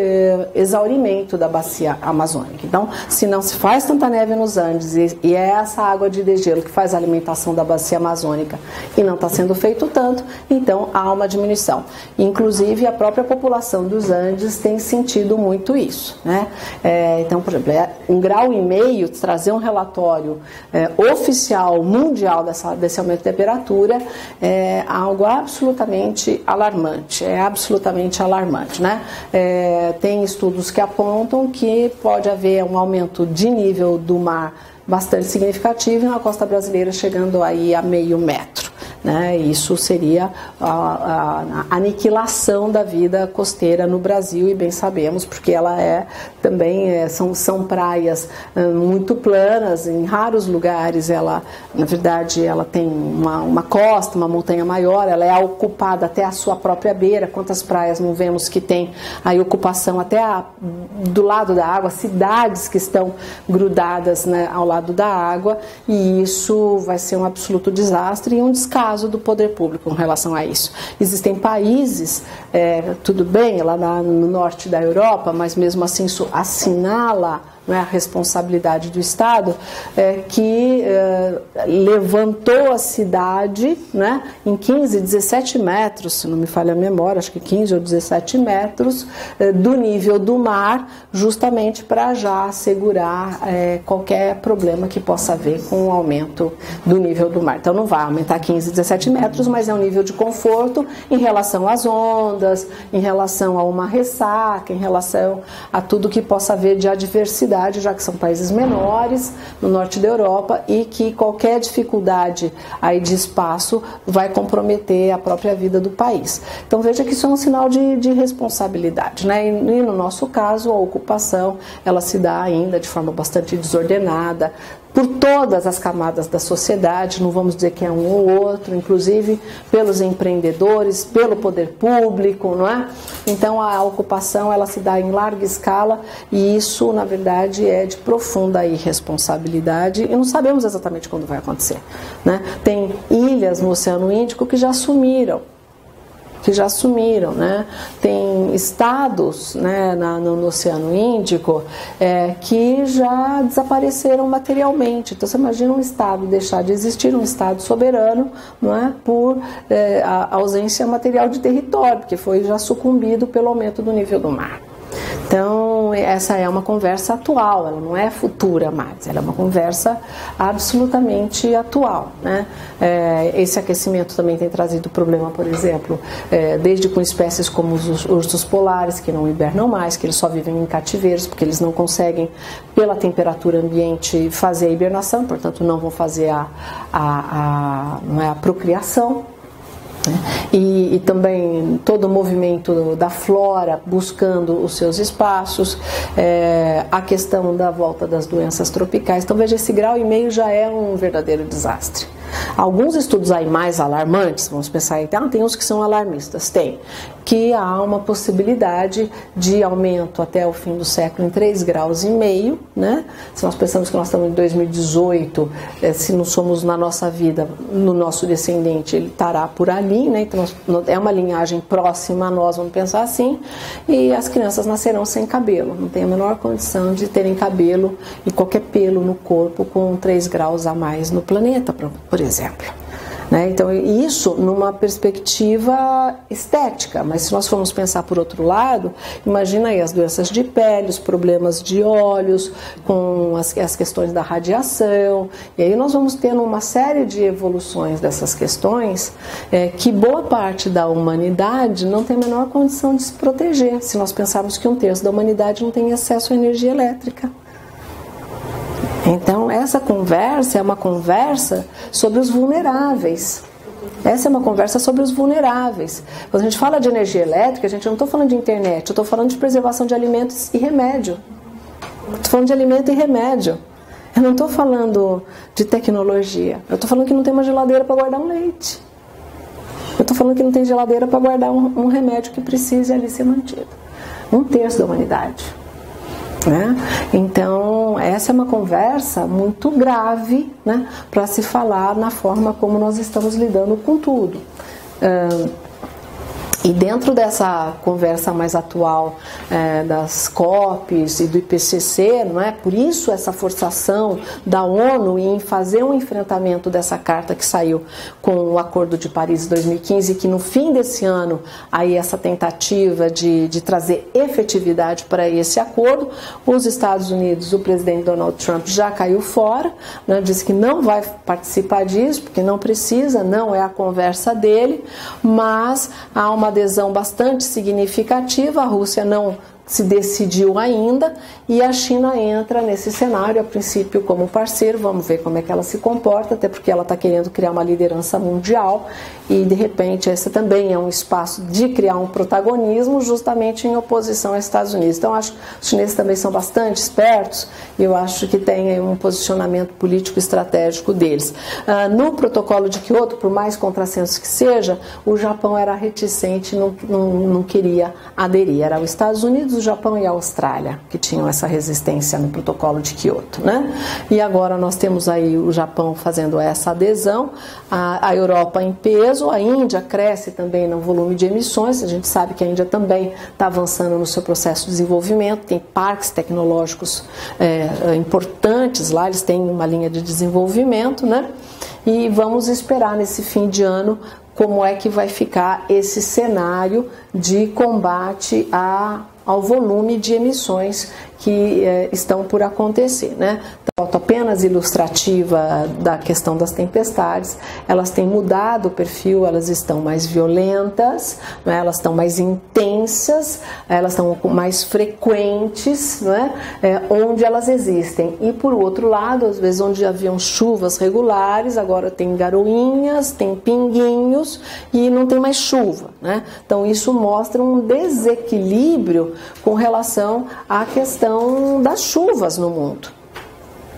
exaurimento da bacia amazônica. Então, se não se faz tanta neve nos Andes e é essa água de degelo que faz a alimentação da bacia amazônica e não está sendo feito tanto, então há uma diminuição. Inclusive, a própria população dos Andes tem sentido muito isso, né? Então, por exemplo, 1,5 grau, trazer um relatório oficial mundial desse aumento de temperatura é algo absolutamente alarmante, né? Tem estudos que apontam que pode haver um aumento de nível do mar bastante significativo e na costa brasileira chegando aí a 0,5 metro. né? Isso seria a aniquilação da vida costeira no Brasil, e bem sabemos, porque ela também são praias muito planas. Em raros lugares ela, na verdade, ela tem uma costa, uma montanha maior, ela é ocupada até a sua própria beira. Quantas praias não vemos que tem aí ocupação até do lado da água, cidades que estão grudadas, né, ao lado da água, e isso vai ser um absoluto desastre e um descaso do poder público em relação a isso. Existem países, tudo bem, lá no norte da Europa, mas mesmo assim isso assinala, né, a responsabilidade do Estado, que levantou a cidade, né, em 15, 17 metros, se não me falha a memória, acho que 15 ou 17 metros do nível do mar, justamente para já assegurar qualquer problema que possa haver com o aumento do nível do mar. Então não vai aumentar 15, 17 metros, mas é um nível de conforto em relação às ondas, em relação a uma ressaca, em relação a tudo que possa haver de adversidade, já que são países menores no norte da Europa, e que qualquer dificuldade aí de espaço vai comprometer a própria vida do país. Então veja que isso é um sinal de responsabilidade, né? E no nosso caso, a ocupação, ela se dá ainda de forma bastante desordenada por todas as camadas da sociedade, não vamos dizer que é um ou outro, inclusive pelos empreendedores, pelo poder público, não é? Então a ocupação, ela se dá em larga escala, e isso, na verdade, é de profunda irresponsabilidade, e não sabemos exatamente quando vai acontecer, né? Tem ilhas no Oceano Índico que já sumiram, né? Tem estados, né, no Oceano Índico que já desapareceram materialmente. Então você imagina um estado deixar de existir, um estado soberano, não é, por a ausência material de território, porque foi já sucumbido pelo aumento do nível do mar. Então, essa é uma conversa atual, ela não é futura mais, ela é uma conversa absolutamente atual, né? Esse aquecimento também tem trazido problema, por exemplo, desde com espécies como os ursos polares, que não hibernam mais, que eles só vivem em cativeiros, porque eles não conseguem, pela temperatura ambiente, fazer a hibernação, portanto não vão fazer a procriação. E também todo o movimento da flora buscando os seus espaços, a questão da volta das doenças tropicais. Então veja, esse 1,5 grau já é um verdadeiro desastre. Alguns estudos aí mais alarmantes, vamos pensar aí, tem uns que são alarmistas, tem, que há uma possibilidade de aumento até o fim do século em 3,5 graus, né? Se nós pensamos que nós estamos em 2018, se não somos na nossa vida, no nosso descendente, ele estará por ali, né? Então é uma linhagem próxima a nós, vamos pensar assim, e as crianças nascerão sem cabelo, não tem a menor condição de terem cabelo e qualquer pelo no corpo com 3 graus a mais no planeta, por exemplo. Né? Então, isso numa perspectiva estética, mas se nós formos pensar por outro lado, imagina aí as doenças de pele, os problemas de olhos, com as questões da radiação, e aí nós vamos tendo uma série de evoluções dessas questões que boa parte da humanidade não tem a menor condição de se proteger, se nós pensarmos que 1/3 da humanidade não tem acesso à energia elétrica. Então, essa conversa é uma conversa sobre os vulneráveis. Essa é uma conversa sobre os vulneráveis. Quando a gente fala de energia elétrica, a gente não está falando de internet, eu estou falando de preservação de alimentos e remédio. Estou falando de alimento e remédio. Eu não estou falando de tecnologia. Eu estou falando que não tem uma geladeira para guardar um leite. Eu estou falando que não tem geladeira para guardar um remédio que precise ali ser mantido. 1/3 da humanidade. Né? Então, essa é uma conversa muito grave, né, para se falar na forma como nós estamos lidando com tudo. E dentro dessa conversa mais atual das COPs e do IPCC, não é? Por isso essa forçação da ONU em fazer um enfrentamento dessa carta que saiu com o Acordo de Paris de 2015, que no fim desse ano, aí essa tentativa de trazer efetividade para esse acordo, os Estados Unidos, o presidente Donald Trump já caiu fora, né? Disse que não vai participar disso, porque não precisa, não é a conversa dele, mas há uma adesão bastante significativa. A Rússia não se decidiu ainda, e a China entra nesse cenário, a princípio como parceiro. Vamos ver como é que ela se comporta, até porque ela está querendo criar uma liderança mundial, e de repente esse também é um espaço de criar um protagonismo justamente em oposição aos Estados Unidos. Então acho que os chineses também são bastante espertos, e eu acho que tem um posicionamento político estratégico deles. No protocolo de Kyoto, por mais contrassenso que seja, o Japão era reticente, não queria aderir. Era os Estados Unidos, o Japão e a Austrália que tinham essa resistência no protocolo de Kyoto, né? E agora nós temos aí o Japão fazendo essa adesão, a Europa em peso, a Índia cresce também no volume de emissões. A gente sabe que a Índia também está avançando no seu processo de desenvolvimento, tem parques tecnológicos importantes lá, eles têm uma linha de desenvolvimento, né? E vamos esperar nesse fim de ano como é que vai ficar esse cenário de combate ao volume de emissões que estão por acontecer, né? Foto apenas ilustrativa da questão das tempestades. Elas têm mudado o perfil, elas estão mais violentas, né? Elas estão mais intensas, elas estão mais frequentes, né? Onde elas existem. E por outro lado, às vezes onde haviam chuvas regulares, agora tem garoinhas, tem pinguinhos e não tem mais chuva, né? Então isso mostra um desequilíbrio com relação à questão das chuvas no mundo,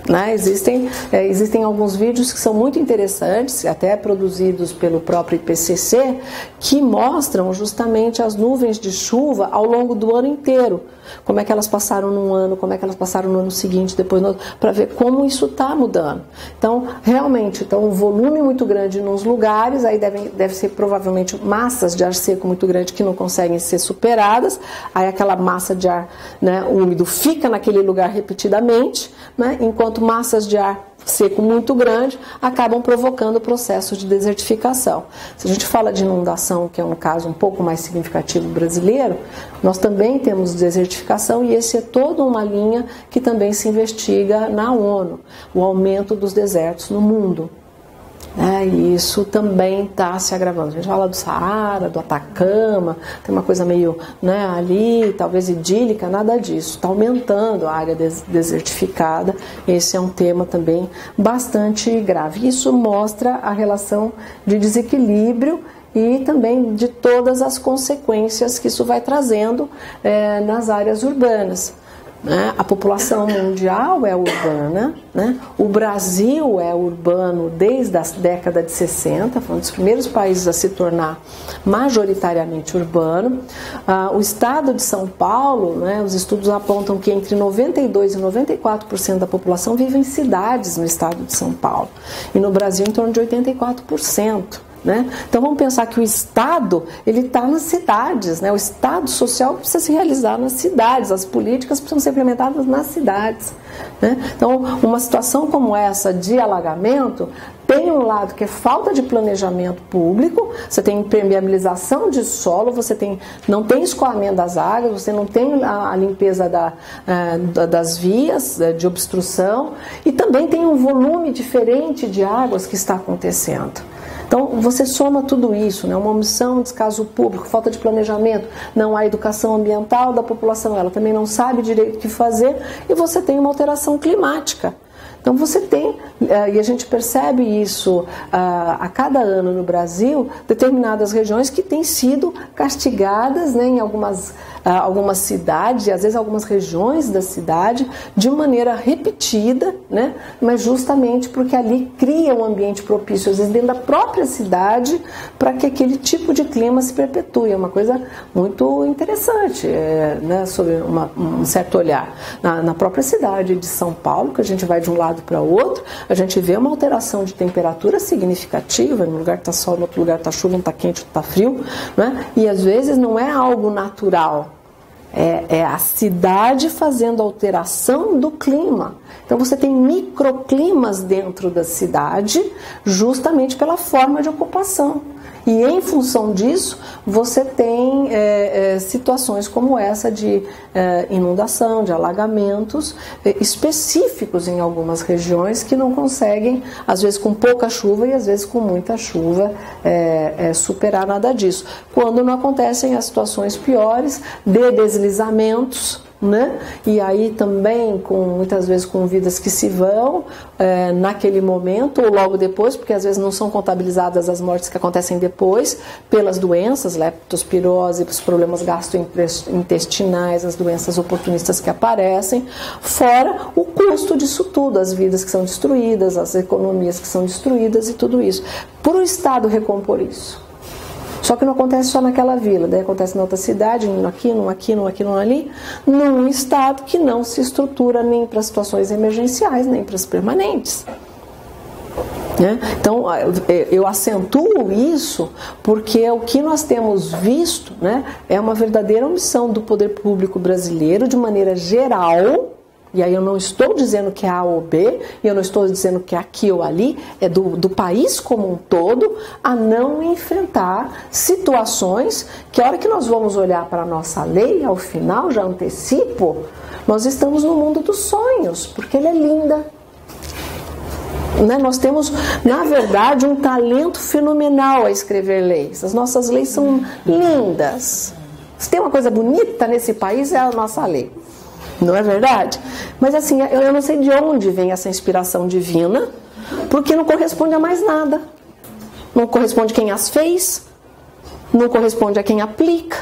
né? Existem alguns vídeos que são muito interessantes, até produzidos pelo próprio IPCC, que mostram justamente as nuvens de chuva ao longo do ano inteiro. Como é que elas passaram num ano, como é que elas passaram no ano seguinte, depois no outro, para ver como isso está mudando. Então, realmente, um volume muito grande nos lugares, aí deve ser provavelmente massas de ar seco muito grande que não conseguem ser superadas, aí aquela massa de ar, né, úmido fica naquele lugar repetidamente, né, enquanto massas de ar seco muito grande acabam provocando processos de desertificação. Se a gente fala de inundação, que é um caso um pouco mais significativo brasileiro, nós também temos desertificação, e esse é toda uma linha que também se investiga na ONU, o aumento dos desertos no mundo. E isso também está se agravando. A gente fala do Saara, do Atacama, tem uma coisa meio, né, ali, talvez idílica, nada disso. Está aumentando a área desertificada. Esse é um tema também bastante grave. Isso mostra a relação de desequilíbrio e também de todas as consequências que isso vai trazendo nas áreas urbanas. A população mundial é urbana, né? O Brasil é urbano desde a década de 60, foi um dos primeiros países a se tornar majoritariamente urbano. O estado de São Paulo, né, os estudos apontam que entre 92% e 94% da população vive em cidades no estado de São Paulo, e no Brasil em torno de 84%. Né? Então vamos pensar que o Estado ele está nas cidades, né? O Estado social precisa se realizar nas cidades, as políticas precisam ser implementadas nas cidades, né? Então uma situação como essa de alagamento tem um lado que é falta de planejamento público, você tem impermeabilização de solo, você não tem escoamento das águas, você não tem a limpeza das vias de obstrução, e também tem um volume diferente de águas que está acontecendo. Então, você soma tudo isso, né? Uma omissão, um descaso público, falta de planejamento, não há educação ambiental da população, ela também não sabe direito o que fazer, e você tem uma alteração climática. Então você tem, e a gente percebe isso a cada ano no Brasil, determinadas regiões que têm sido castigadas, né, em algumas cidades, e às vezes algumas regiões da cidade, de maneira repetida, né, mas justamente porque ali cria um ambiente propício, às vezes dentro da própria cidade, para que aquele tipo de clima se perpetue. É uma coisa muito interessante, né, sobre um certo olhar. Na própria cidade de São Paulo, que a gente vai de um lado para outro, a gente vê uma alteração de temperatura significativa, num lugar está sol, no outro lugar está chuva, um está quente, outro está frio, né? E às vezes não é algo natural, é a cidade fazendo alteração do clima. Então você tem microclimas dentro da cidade, justamente pela forma de ocupação. E em função disso, você tem situações como essa de inundação, de alagamentos específicos em algumas regiões que não conseguem, às vezes com pouca chuva e às vezes com muita chuva, superar nada disso. Quando não acontecem as situações piores de deslizamentos, né? E aí também muitas vezes com vidas que se vão naquele momento ou logo depois, porque às vezes não são contabilizadas as mortes que acontecem depois pelas doenças, leptospirose, os problemas gastrointestinais, as doenças oportunistas que aparecem, fora o custo disso tudo, as vidas que são destruídas, as economias que são destruídas e tudo isso. Por o Estado recompor isso. Só que não acontece só naquela vila, daí acontece na outra cidade, num aqui, num ali, num estado que não se estrutura nem para situações emergenciais, nem para as permanentes. Né? Então, eu acentuo isso porque o que nós temos visto, né, é uma verdadeira omissão do poder público brasileiro, de maneira geral. E aí eu não estou dizendo que é A ou B, e eu não estou dizendo que é aqui ou ali, é do país como um todo, a não enfrentar situações que a hora que nós vamos olhar para a nossa lei, ao final, já antecipo, nós estamos no mundo dos sonhos, porque ela é linda. Né? Nós temos, na verdade, um talento fenomenal a escrever leis. As nossas leis são lindas. Se tem uma coisa bonita nesse país, é a nossa lei. Não é verdade? Mas assim, eu não sei de onde vem essa inspiração divina, porque não corresponde a mais nada. Não corresponde a quem as fez, não corresponde a quem aplica,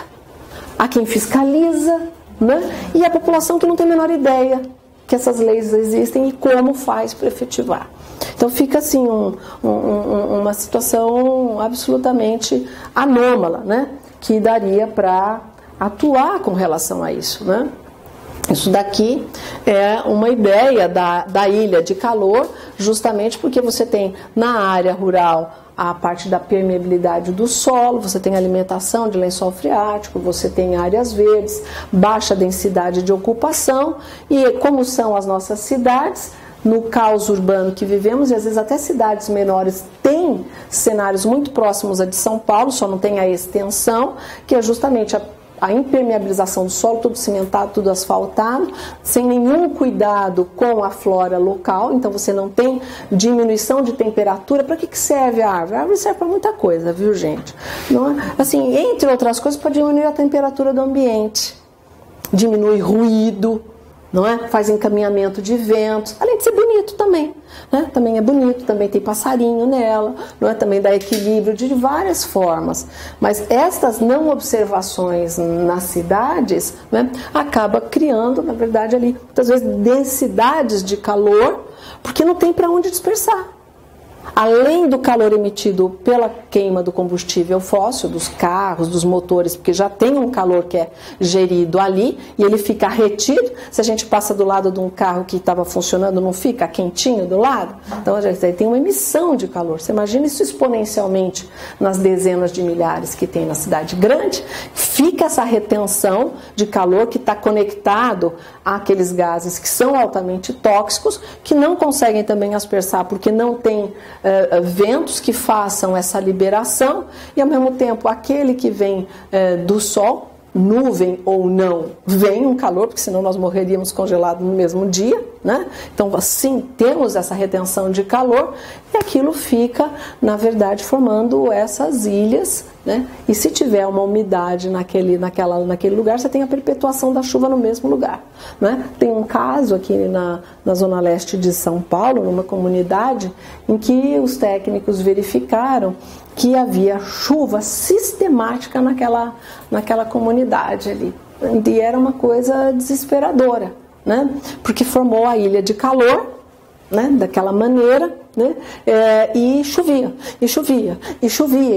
a quem fiscaliza, né? E a população que não tem a menor ideia que essas leis existem e como faz para efetivar. Então fica assim uma situação absolutamente anômala, né? Que daria para atuar com relação a isso, né? Isso daqui é uma ideia da ilha de calor, justamente porque você tem na área rural a parte da permeabilidade do solo, você tem alimentação de lençol freático, você tem áreas verdes, baixa densidade de ocupação, e como são as nossas cidades, no caos urbano que vivemos, e às vezes até cidades menores têm cenários muito próximos a de São Paulo, só não tem a extensão, que é justamente a impermeabilização do solo, tudo cimentado, tudo asfaltado, sem nenhum cuidado com a flora local, então você não tem diminuição de temperatura. Para que serve a árvore? A árvore serve para muita coisa, viu, gente? Não é? Assim, entre outras coisas, para diminuir a temperatura do ambiente, diminui ruído, não é? Faz encaminhamento de ventos, além de ser bonito também, né? Também é bonito, também tem passarinho nela, não é? Também dá equilíbrio de várias formas. Mas estas não observações nas cidades, né, acaba criando, na verdade, ali muitas vezes densidades de calor, porque não tem para onde dispersar. Além do calor emitido pela queima do combustível fóssil, dos carros, dos motores, porque já tem um calor que é gerido ali e ele fica retido. Se a gente passa do lado de um carro que estava funcionando, não fica quentinho do lado? Então a gente tem uma emissão de calor. Você imagina isso exponencialmente nas dezenas de milhares que tem na cidade grande. Fica essa retenção de calor que está conectado àqueles gases que são altamente tóxicos, que não conseguem também aspersar porque não tem ventos que façam essa liberação, e ao mesmo tempo aquele que vem do sol, nuvem ou não, vem um calor, porque senão nós morreríamos congelados no mesmo dia, né? Então assim, temos essa retenção de calor e aquilo fica, na verdade, formando essas ilhas, né? E se tiver uma umidade naquele lugar, você tem a perpetuação da chuva no mesmo lugar, né? Tem um caso aqui na zona leste de São Paulo, numa comunidade, em que os técnicos verificaram que havia chuva sistemática naquela comunidade ali. E era uma coisa desesperadora, né? Porque formou a ilha de calor, né? Daquela maneira, né? E chovia,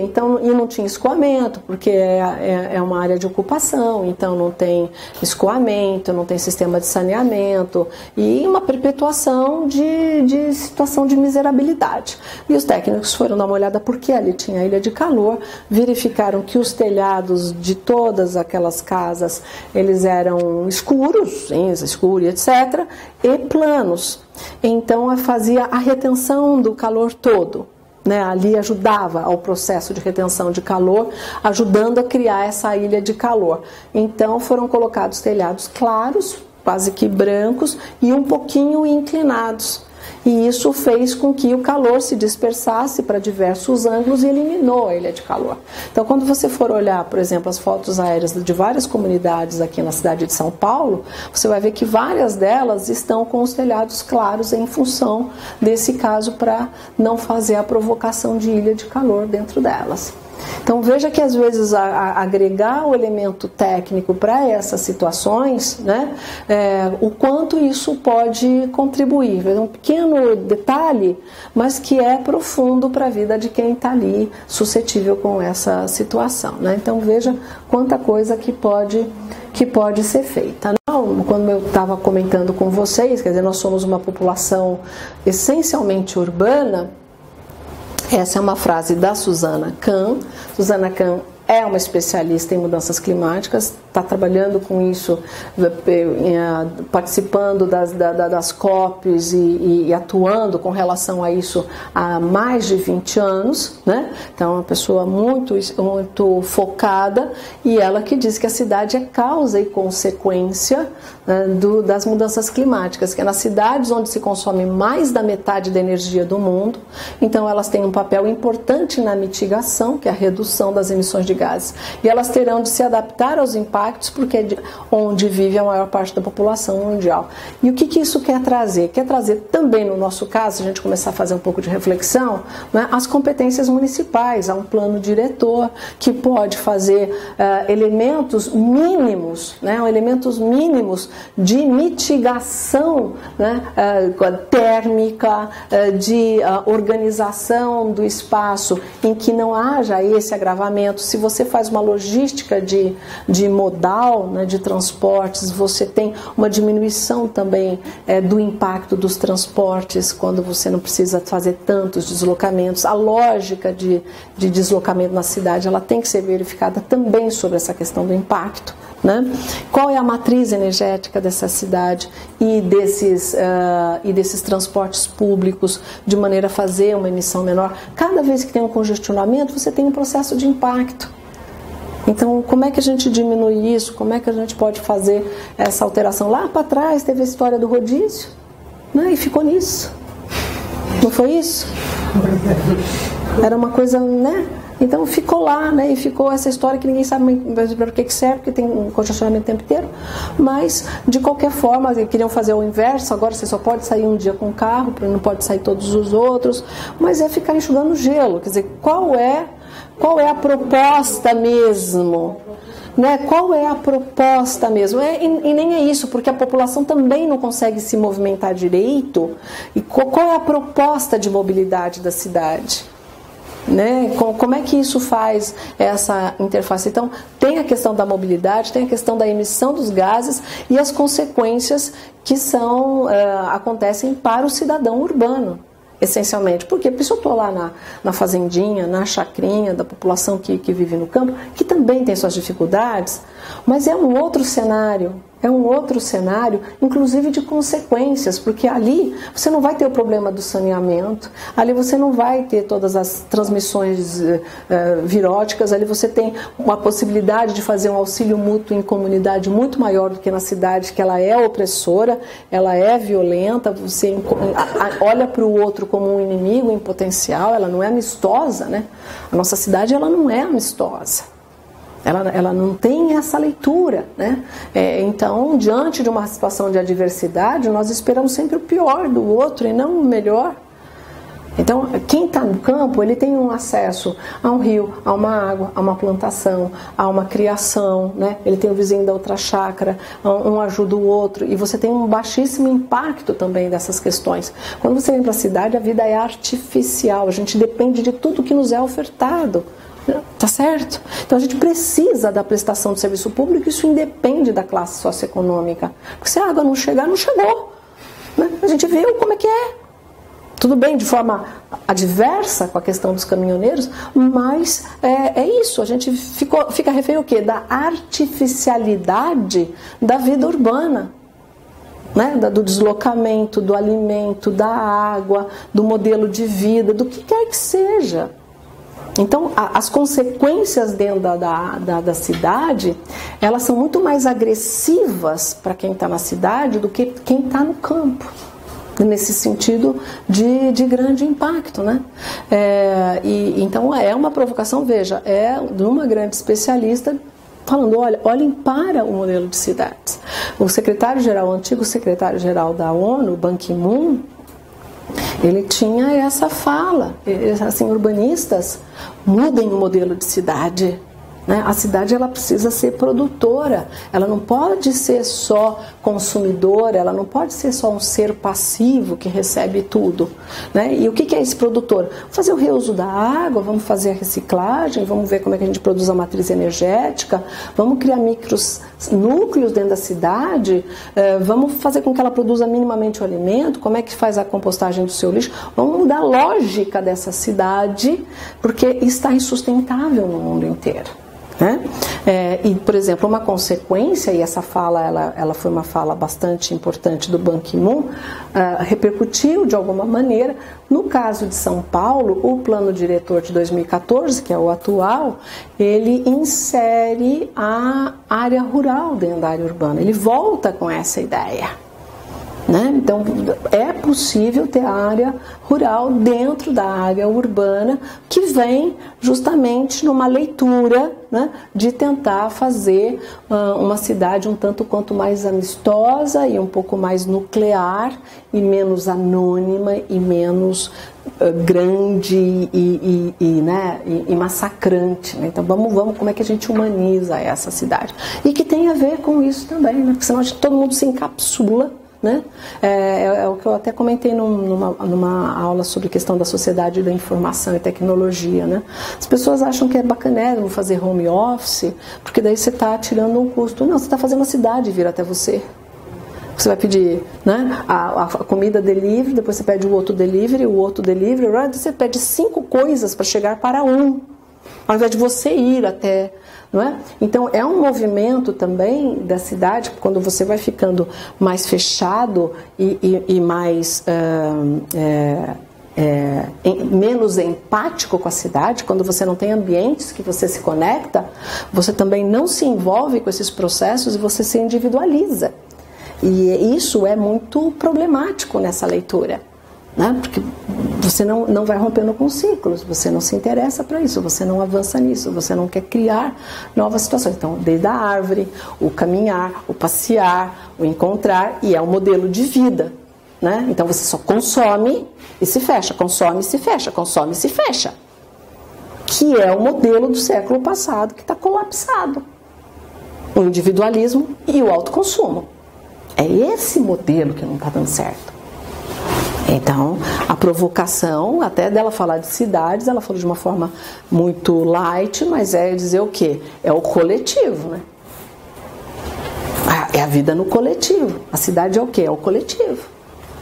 então, e não tinha escoamento, porque é uma área de ocupação, então não tem escoamento, não tem sistema de saneamento, e uma perpetuação de situação de miserabilidade. E os técnicos foram dar uma olhada porque ali tinha a ilha de calor, verificaram que os telhados de todas aquelas casas, eles eram escuros, cinza, escuro, etc., e planos. Então fazia a retenção do calor todo, né, ali ajudava ao processo de retenção de calor, ajudando a criar essa ilha de calor. Então foram colocados telhados claros, quase que brancos, e um pouquinho inclinados. E isso fez com que o calor se dispersasse para diversos ângulos e eliminou a ilha de calor. Então, quando você for olhar, por exemplo, as fotos aéreas de várias comunidades aqui na cidade de São Paulo, você vai ver que várias delas estão com os telhados claros em função desse caso, para não fazer a provocação de ilha de calor dentro delas. Então veja que às vezes agregar o elemento técnico para essas situações, né, o quanto isso pode contribuir. É um pequeno detalhe, mas que é profundo para a vida de quem está ali suscetível com essa situação, né? Então veja quanta coisa que pode ser feita. Quando eu estava comentando com vocês, quer dizer, nós somos uma população essencialmente urbana. Essa é uma frase da Susana Kahn. Susana Kahn é uma especialista em mudanças climáticas, está trabalhando com isso, participando das COPs e atuando com relação a isso há mais de 20 anos, né? Então é uma pessoa muito focada, e ela que diz que a cidade é causa e consequência, né, das mudanças climáticas, que é nas cidades onde se consome mais da metade da energia do mundo, então elas têm um papel importante na mitigação, que é a redução das emissões de gases, e elas terão de se adaptar aos impactos, porque é onde vive a maior parte da população mundial. E o que isso quer trazer? Quer trazer também, no nosso caso, se a gente começar a fazer um pouco de reflexão, né, as competências municipais. Há um plano diretor que pode fazer elementos mínimos, né, elementos mínimos de mitigação, né, térmica, de organização do espaço em que não haja esse agravamento. Se você faz uma logística de modal, né, de transportes, você tem uma diminuição também do impacto dos transportes, quando você não precisa fazer tantos deslocamentos. A lógica de deslocamento na cidade, ela tem que ser verificada também sobre essa questão do impacto, né? Qual é a matriz energética dessa cidade e desses transportes públicos, de maneira a fazer uma emissão menor. Cada vez que tem um congestionamento, você tem um processo de impacto. Então, como é que a gente diminui isso? Como é que a gente pode fazer essa alteração? Lá para trás teve a história do rodízio, né? E ficou nisso. Não foi isso? Era uma coisa, né? Então ficou lá, né? E ficou essa história que ninguém sabe para o que serve, porque tem um congestionamento o tempo inteiro. Mas, de qualquer forma, queriam fazer o inverso. Agora você só pode sair um dia com o carro, não pode sair todos os outros. Mas é ficar enxugando gelo. Quer dizer, qual é a proposta mesmo? Né? Qual é a proposta mesmo? E nem é isso, porque a população também não consegue se movimentar direito. E qual é a proposta de mobilidade da cidade? Né? Como é que isso faz essa interface? Então, tem a questão da mobilidade, tem a questão da emissão dos gases e as consequências que acontecem para o cidadão urbano, essencialmente. Por quê? Porque se eu estou lá na fazendinha, na chacrinha da população que vive no campo, que também tem suas dificuldades, mas é um outro cenário. É um outro cenário, inclusive de consequências, porque ali você não vai ter o problema do saneamento, ali você não vai ter todas as transmissões viróticas, ali você tem uma possibilidade de fazer um auxílio mútuo em comunidade muito maior do que na cidade, que ela é opressora, ela é violenta, você olha para o outro como um inimigo em potencial, ela não é amistosa, né? A nossa cidade, ela não é amistosa. Ela não tem essa leitura, né? Então, diante de uma situação de adversidade, nós esperamos sempre o pior do outro e não o melhor. Então, quem está no campo, ele tem um acesso a um rio, a uma água, a uma plantação, a uma criação, né? Ele tem o vizinho da outra chácara, um ajuda o outro, e você tem um baixíssimo impacto também dessas questões. Quando você vem para a cidade, a vida é artificial, a gente depende de tudo que nos é ofertado. Tá certo? Então a gente precisa da prestação de serviço público, isso independe da classe socioeconômica. Porque se a água não chegar, não chegou. Né? A gente viu como é que é. Tudo bem, de forma adversa com a questão dos caminhoneiros, mas é isso. A gente fica refém o quê? Da artificialidade da vida urbana. né, do deslocamento, do alimento, da água, do modelo de vida, do que quer que seja. Então, as consequências dentro da cidade, elas são muito mais agressivas para quem está na cidade do que quem está no campo, nesse sentido de grande impacto, né? Então, é uma provocação, veja, é de uma grande especialista falando, olhem para o modelo de cidades. O antigo secretário-geral da ONU, Ban Ki-moon, ele tinha essa fala, assim, urbanistas, mudem o modelo de cidade, né? A cidade, ela precisa ser produtora, ela não pode ser só consumidora, ela não pode ser só um ser passivo que recebe tudo, né? E o que é esse produtor? Fazer o reuso da água, vamos fazer a reciclagem, vamos ver como é que a gente produz a matriz energética, vamos criar micros núcleos dentro da cidade, vamos fazer com que ela produza minimamente o alimento, como é que faz a compostagem do seu lixo, vamos mudar a lógica dessa cidade, porque está insustentável no mundo inteiro. Né? E, por exemplo, uma consequência, e essa fala ela foi uma fala bastante importante do Ban Ki-moon, repercutiu de alguma maneira. No caso de São Paulo, o plano diretor de 2014, que é o atual, ele insere a área rural dentro da área urbana, ele volta com essa ideia. Né? Então, é possível ter área rural dentro da área urbana, que vem justamente numa leitura, né, de tentar fazer uma cidade um tanto quanto mais amistosa e um pouco mais nuclear e menos anônima e menos grande e massacrante. Né? Então vamos como é que a gente humaniza essa cidade. E que tem a ver com isso também, né? Porque senão todo mundo se encapsula. Né? É o que eu até comentei numa aula sobre questão da sociedade da informação e tecnologia. Né? As pessoas acham que é bacanérrimo fazer home office, porque daí você está tirando um custo. Não, você está fazendo a cidade vir até você. Você vai pedir, né, a comida delivery, depois você pede o outro delivery, você pede 5 coisas para chegar para um, ao invés de você ir até. Não é? Então é um movimento também da cidade, quando você vai ficando mais fechado e mais menos empático com a cidade, quando você não tem ambientes que você se conecta, você também não se envolve com esses processos e você se individualiza. E isso é muito problemático nessa leitura. Né? Porque você não vai rompendo com ciclos, você não se interessa para isso, você não avança nisso, você não quer criar novas situações. Então, desde a árvore, o caminhar, o passear, o encontrar, e é um modelo de vida. Né? Então você só consome e se fecha, consome e se fecha, consome e se fecha. Que é o modelo do século passado que está colapsado. O individualismo e o autoconsumo. É esse modelo que não está dando certo. Então, a provocação, até dela falar de cidades, ela falou de uma forma muito light, mas é dizer o quê? É o coletivo, né? É a vida no coletivo. A cidade é o quê? É o coletivo.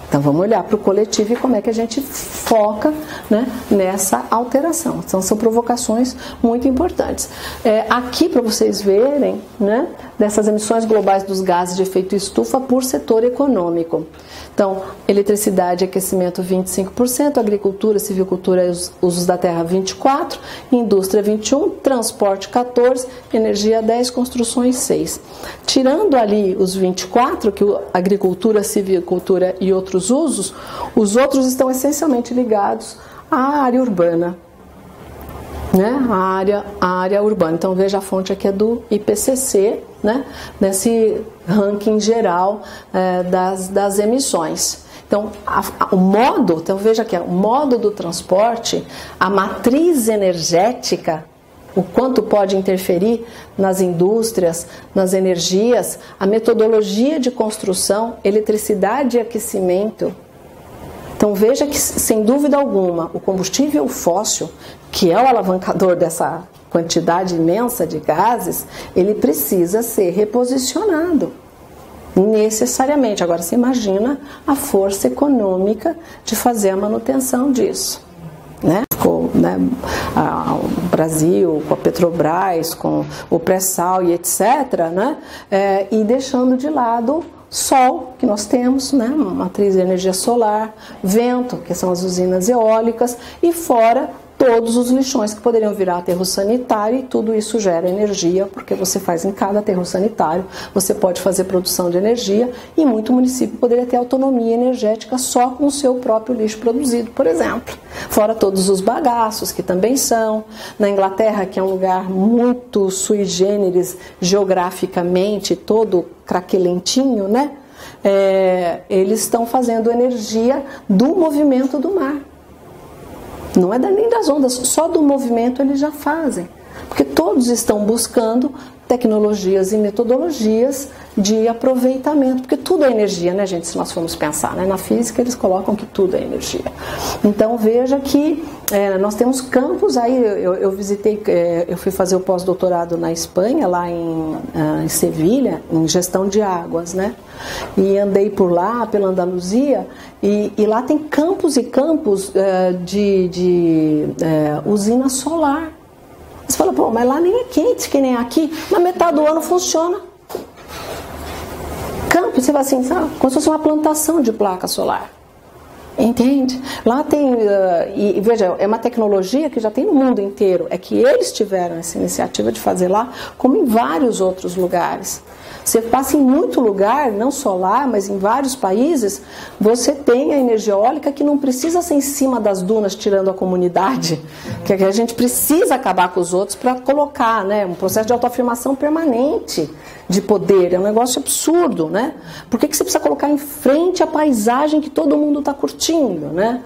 Então, vamos olhar para o coletivo e como é que a gente foca, né, nessa alteração. Então, são provocações muito importantes. Aqui, para vocês verem, né, dessas emissões globais dos gases de efeito estufa por setor econômico. Então, eletricidade e aquecimento 25%, agricultura, civicultura e usos da terra 24%, indústria 21%, transporte 14%, energia 10%, construções 6%. Tirando ali os 24%, que agricultura, civicultura e outros usos, os outros estão essencialmente ligados à área urbana. Né? A área urbana. Então veja, a fonte aqui é do IPCC, né? Nesse ranking geral das emissões. Então o modo, então veja aqui, o modo do transporte, a matriz energética, o quanto pode interferir nas indústrias, nas energias, a metodologia de construção, eletricidade e aquecimento. Então veja que, sem dúvida alguma, o combustível fóssil, que é o alavancador dessa quantidade imensa de gases, ele precisa ser reposicionado, necessariamente. Agora você imagina a força econômica de fazer a manutenção disso. Né? O Brasil, com a Petrobras, com o pré-sal e etc., né? E deixando de lado sol, que nós temos, né, uma matriz de energia solar, vento, que são as usinas eólicas, e fora todos os lixões que poderiam virar aterro sanitário, e tudo isso gera energia, porque você faz em cada aterro sanitário, você pode fazer produção de energia, e muito município poderia ter autonomia energética só com o seu próprio lixo produzido, por exemplo. Fora todos os bagaços, que também são. Na Inglaterra, que é um lugar muito sui generis geograficamente, todo craquelentinho, né? Eles estão fazendo energia do movimento do mar. Não é nem das ondas, só do movimento eles já fazem. Porque todos estão buscando tecnologias e metodologias de aproveitamento, porque tudo é energia, né, gente, se nós formos pensar, né? Na física eles colocam que tudo é energia. Então veja que nós temos campos aí, eu visitei, eu fui fazer o pós-doutorado na Espanha, lá em Sevilha, em gestão de águas, né? E andei por lá, pela Andaluzia, e lá tem campos e campos de usina solar. Você fala, pô, mas lá nem é quente que nem aqui, na metade do ano funciona. Campo, você vai assim, sabe? Como se fosse uma plantação de placa solar. Entende? Lá tem, e veja, é uma tecnologia que já tem no mundo inteiro. É que eles tiveram essa iniciativa de fazer lá, como em vários outros lugares. Você passa em muito lugar, não só lá, mas em vários países, você tem a energia eólica que não precisa ser em cima das dunas tirando a comunidade, que a gente precisa acabar com os outros para colocar, né, um processo de autoafirmação permanente de poder. É um negócio absurdo, né? Por que você precisa colocar em frente a paisagem que todo mundo está curtindo, né?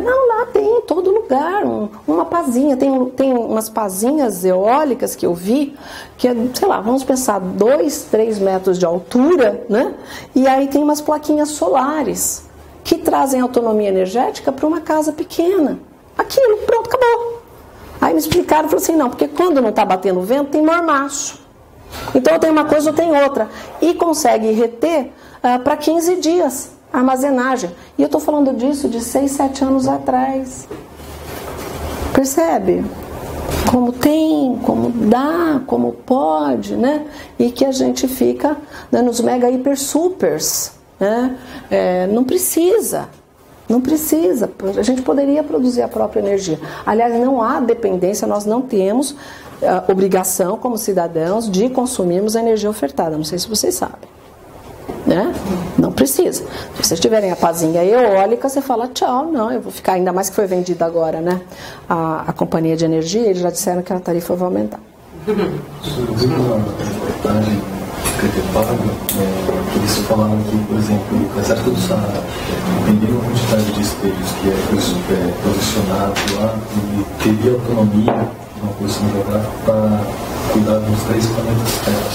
Não, lá tem em todo lugar uma pazinha, tem umas pazinhas eólicas que eu vi, que é, sei lá, vamos pensar, 2, 3 metros de altura, né? E aí tem umas plaquinhas solares que trazem autonomia energética para uma casa pequena. Aquilo, pronto, acabou. Aí me explicaram, falaram assim, não, porque quando não está batendo vento, tem mormaço. Então eu tenho uma coisa, eu tenho outra. E consegue reter para 15 dias a armazenagem. E eu estou falando disso de 6, 7 anos atrás. Percebe? Como tem, como dá, como pode, né? E que a gente fica, né, nos mega hiper supers, né? Não precisa. Não precisa, a gente poderia produzir a própria energia. Aliás, não há dependência, nós não temos obrigação como cidadãos de consumirmos a energia ofertada. Não sei se vocês sabem, né? Não precisa. Se vocês tiverem a pazinha eólica, você fala tchau, não, eu vou ficar, ainda mais que foi vendida agora, né? A companhia de energia, eles já disseram que a tarifa vai aumentar. Eles falaram que, por exemplo, o deserto do Saara, dependendo da quantidade de espelhos que é posicionado lá, ele teria autonomia, uma posição geográfica, para cuidar dos 3 planetas Terra,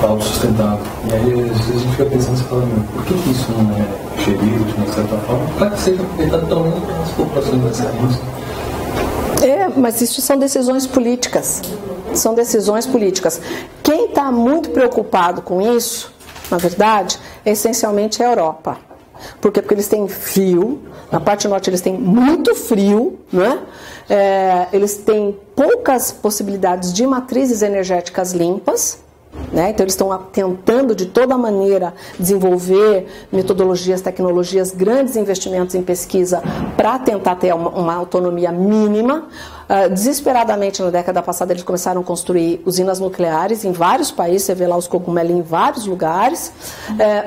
autossustentável. E aí, às vezes, a gente fica pensando, você fala, por que isso não é gerido de uma certa forma, para que seja aproveitado pelo menos pelas populações brasileiras? Mas isso são decisões políticas. São decisões políticas. Quem está muito preocupado com isso, na verdade, essencialmente é a Europa. Por quê? Porque eles têm frio, na parte norte eles têm muito frio, né? Eles têm poucas possibilidades de matrizes energéticas limpas, né? Então eles estão tentando de toda maneira desenvolver metodologias, tecnologias, grandes investimentos em pesquisa para tentar ter uma autonomia mínima. Desesperadamente, na década passada, eles começaram a construir usinas nucleares em vários países, você vê lá os cogumelinhos em vários lugares,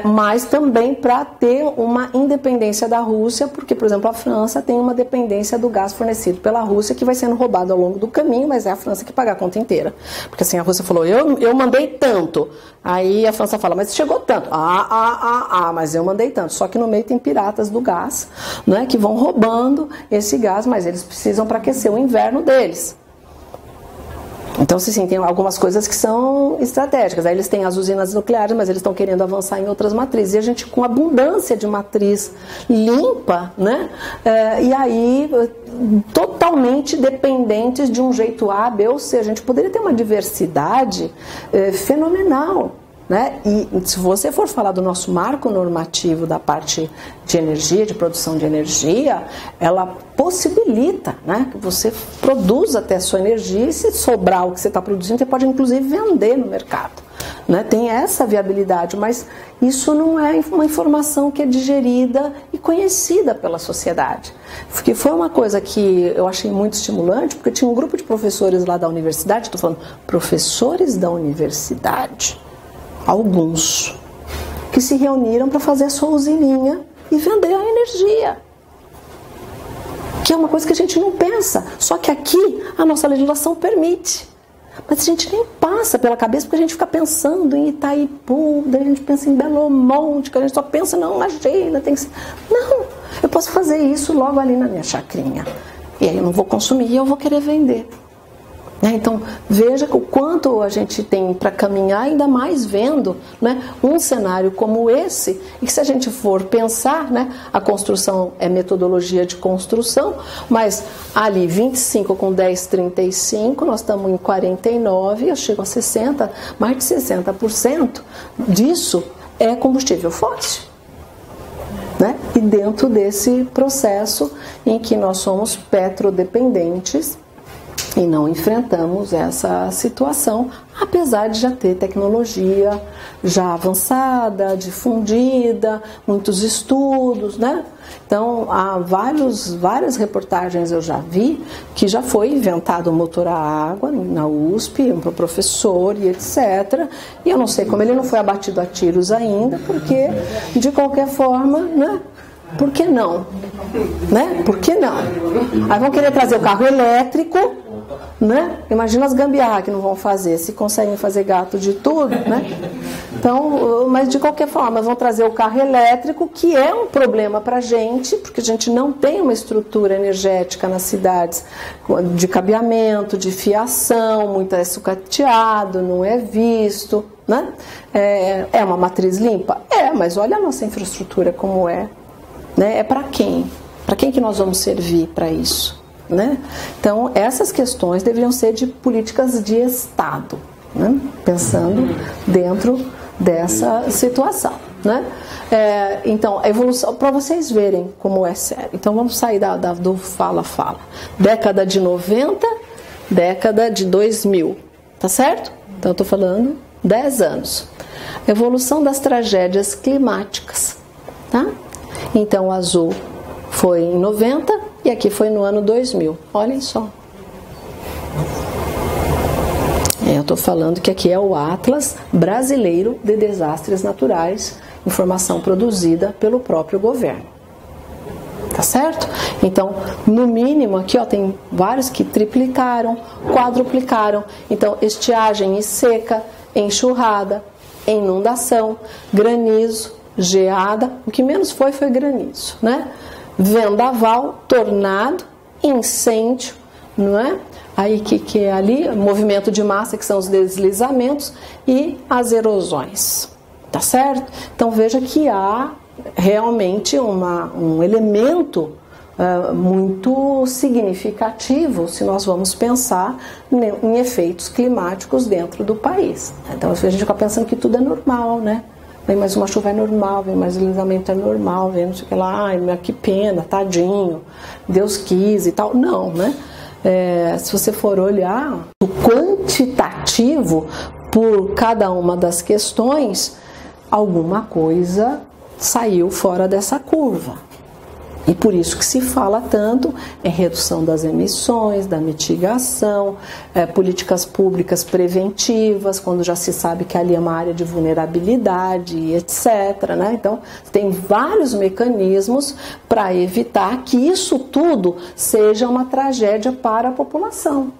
mas também para ter uma independência da Rússia, porque, por exemplo, a França tem uma dependência do gás fornecido pela Rússia, que vai sendo roubado ao longo do caminho, mas é a França que paga a conta inteira. Porque assim, a Rússia falou, eu mandei tanto, aí a França fala, mas chegou tanto, mas eu mandei tanto, só que no meio tem piratas do gás, né, que vão roubando esse gás, mas eles precisam para aquecer o inverno deles. Então, sim, tem algumas coisas que são estratégicas. Aí eles têm as usinas nucleares, mas eles estão querendo avançar em outras matrizes. E a gente, com abundância de matriz limpa, né? E aí, totalmente dependentes de um jeito A, B ou C. A gente poderia ter uma diversidade fenomenal. Né? E se você for falar do nosso marco normativo da parte de energia, de produção de energia, ela possibilita, né, que você produza até a sua energia e se sobrar o que você está produzindo, você pode inclusive vender no mercado. né? Tem essa viabilidade, mas isso não é uma informação que é digerida e conhecida pela sociedade. Porque foi uma coisa que eu achei muito estimulante, porque tinha um grupo de professores lá da universidade, estou falando professores da universidade, alguns, que se reuniram para fazer a sua usininha e vender a energia. Que é uma coisa que a gente não pensa, só que aqui a nossa legislação permite. Mas a gente nem passa pela cabeça, porque a gente fica pensando em Itaipu, daí a gente pensa em Belo Monte, que a gente só pensa, não, imagina, tem que ser... Não, eu posso fazer isso logo ali na minha chacrinha. E aí eu não vou consumir e eu vou querer vender. Então, veja o quanto a gente tem para caminhar, ainda mais vendo, né, um cenário como esse, e que se a gente for pensar, né, a construção é metodologia de construção, mas ali 25 com 10, 35, nós estamos em 49, eu chego a 60, mais de 60% disso é combustível fóssil. Né? E dentro desse processo em que nós somos petrodependentes, e não enfrentamos essa situação, apesar de já ter tecnologia já avançada, difundida, muitos estudos, né? Então, há várias reportagens eu já vi que já foi inventado o motor a água na USP, um professor e etc. E eu não sei como ele não foi abatido a tiros ainda, porque, de qualquer forma, né? Por que não? Né? Por que não? Aí vão querer trazer o carro elétrico, né? Imagina as gambiarra que não vão fazer, se conseguem fazer gato de tudo, né? Então, mas de qualquer forma, vão trazer o carro elétrico, que é um problema para a gente, porque a gente não tem uma estrutura energética nas cidades de cabeamento, de fiação, muito é sucateado, não é visto, né? É uma matriz limpa? É, mas olha a nossa infraestrutura como é. Né? É para quem? Para quem que nós vamos servir para isso? Né? Então, essas questões deveriam ser de políticas de Estado, né? Pensando dentro dessa situação. Né? Então, a evolução, para vocês verem como é sério. Então, vamos sair do fala-fala. Década de 90, década de 2000, tá certo? Então, eu estou falando 10 anos. Evolução das tragédias climáticas, tá? Então, o azul foi em 90 e aqui foi no ano 2000. Olhem só. Eu estou falando que aqui é o Atlas Brasileiro de Desastres Naturais, informação produzida pelo próprio governo. Tá certo? Então, no mínimo, aqui ó, tem vários que triplicaram, quadruplicaram. Então, estiagem e seca, enxurrada, inundação, granizo, geada, o que menos foi granizo, né? Vendaval, tornado, incêndio, não é? Aí que é ali, movimento de massa, que são os deslizamentos, e as erosões, tá certo? Então veja que há realmente um elemento muito significativo se nós vamos pensar em efeitos climáticos dentro do país. Então a gente fica pensando que tudo é normal, né? Vem mais uma chuva é normal, vem mais deslizamento é normal, vem não sei o que lá, ai, que pena, tadinho, Deus quis e tal. Não, né? Se você for olhar o quantitativo por cada uma das questões, alguma coisa saiu fora dessa curva. E por isso que se fala tanto em redução das emissões, da mitigação, políticas públicas preventivas, quando já se sabe que ali é uma área de vulnerabilidade, etc. Né? Então, tem vários mecanismos para evitar que isso tudo seja uma tragédia para a população.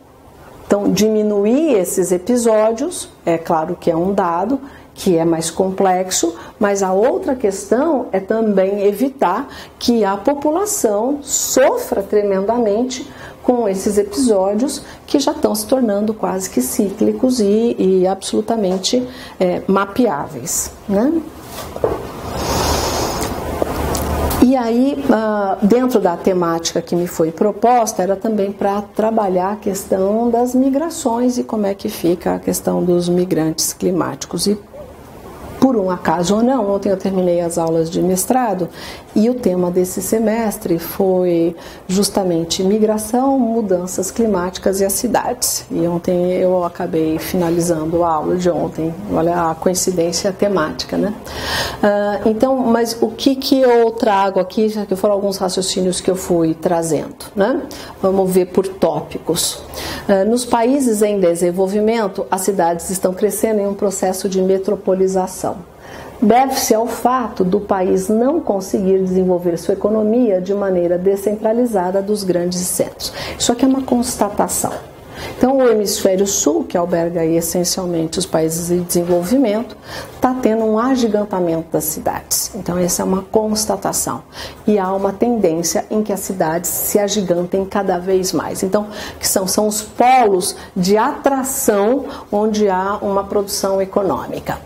Então, diminuir esses episódios, é claro que é um dado, que é mais complexo, mas a outra questão é também evitar que a população sofra tremendamente com esses episódios que já estão se tornando quase que cíclicos e absolutamente mapeáveis, né? E aí, dentro da temática que me foi proposta, era também para trabalhar a questão das migrações e como é que fica a questão dos migrantes climáticos. E por um acaso ou não, ontem eu terminei as aulas de mestrado e o tema desse semestre foi justamente migração, mudanças climáticas e as cidades. E ontem eu acabei finalizando a aula de ontem, olha a coincidência temática, né? Então, mas o que eu trago aqui, já que foram alguns raciocínios que eu fui trazendo, né? Vamos ver por tópicos. Nos países em desenvolvimento, as cidades estão crescendo em um processo de metropolização. Deve-se ao fato do país não conseguir desenvolver sua economia de maneira descentralizada dos grandes centros. Isso aqui é uma constatação. Então, o hemisfério sul, que alberga aí, essencialmente os países em desenvolvimento, está tendo um agigantamento das cidades. Então, essa é uma constatação. E há uma tendência em que as cidades se agigantem cada vez mais. Então, que são os polos de atração onde há uma produção econômica.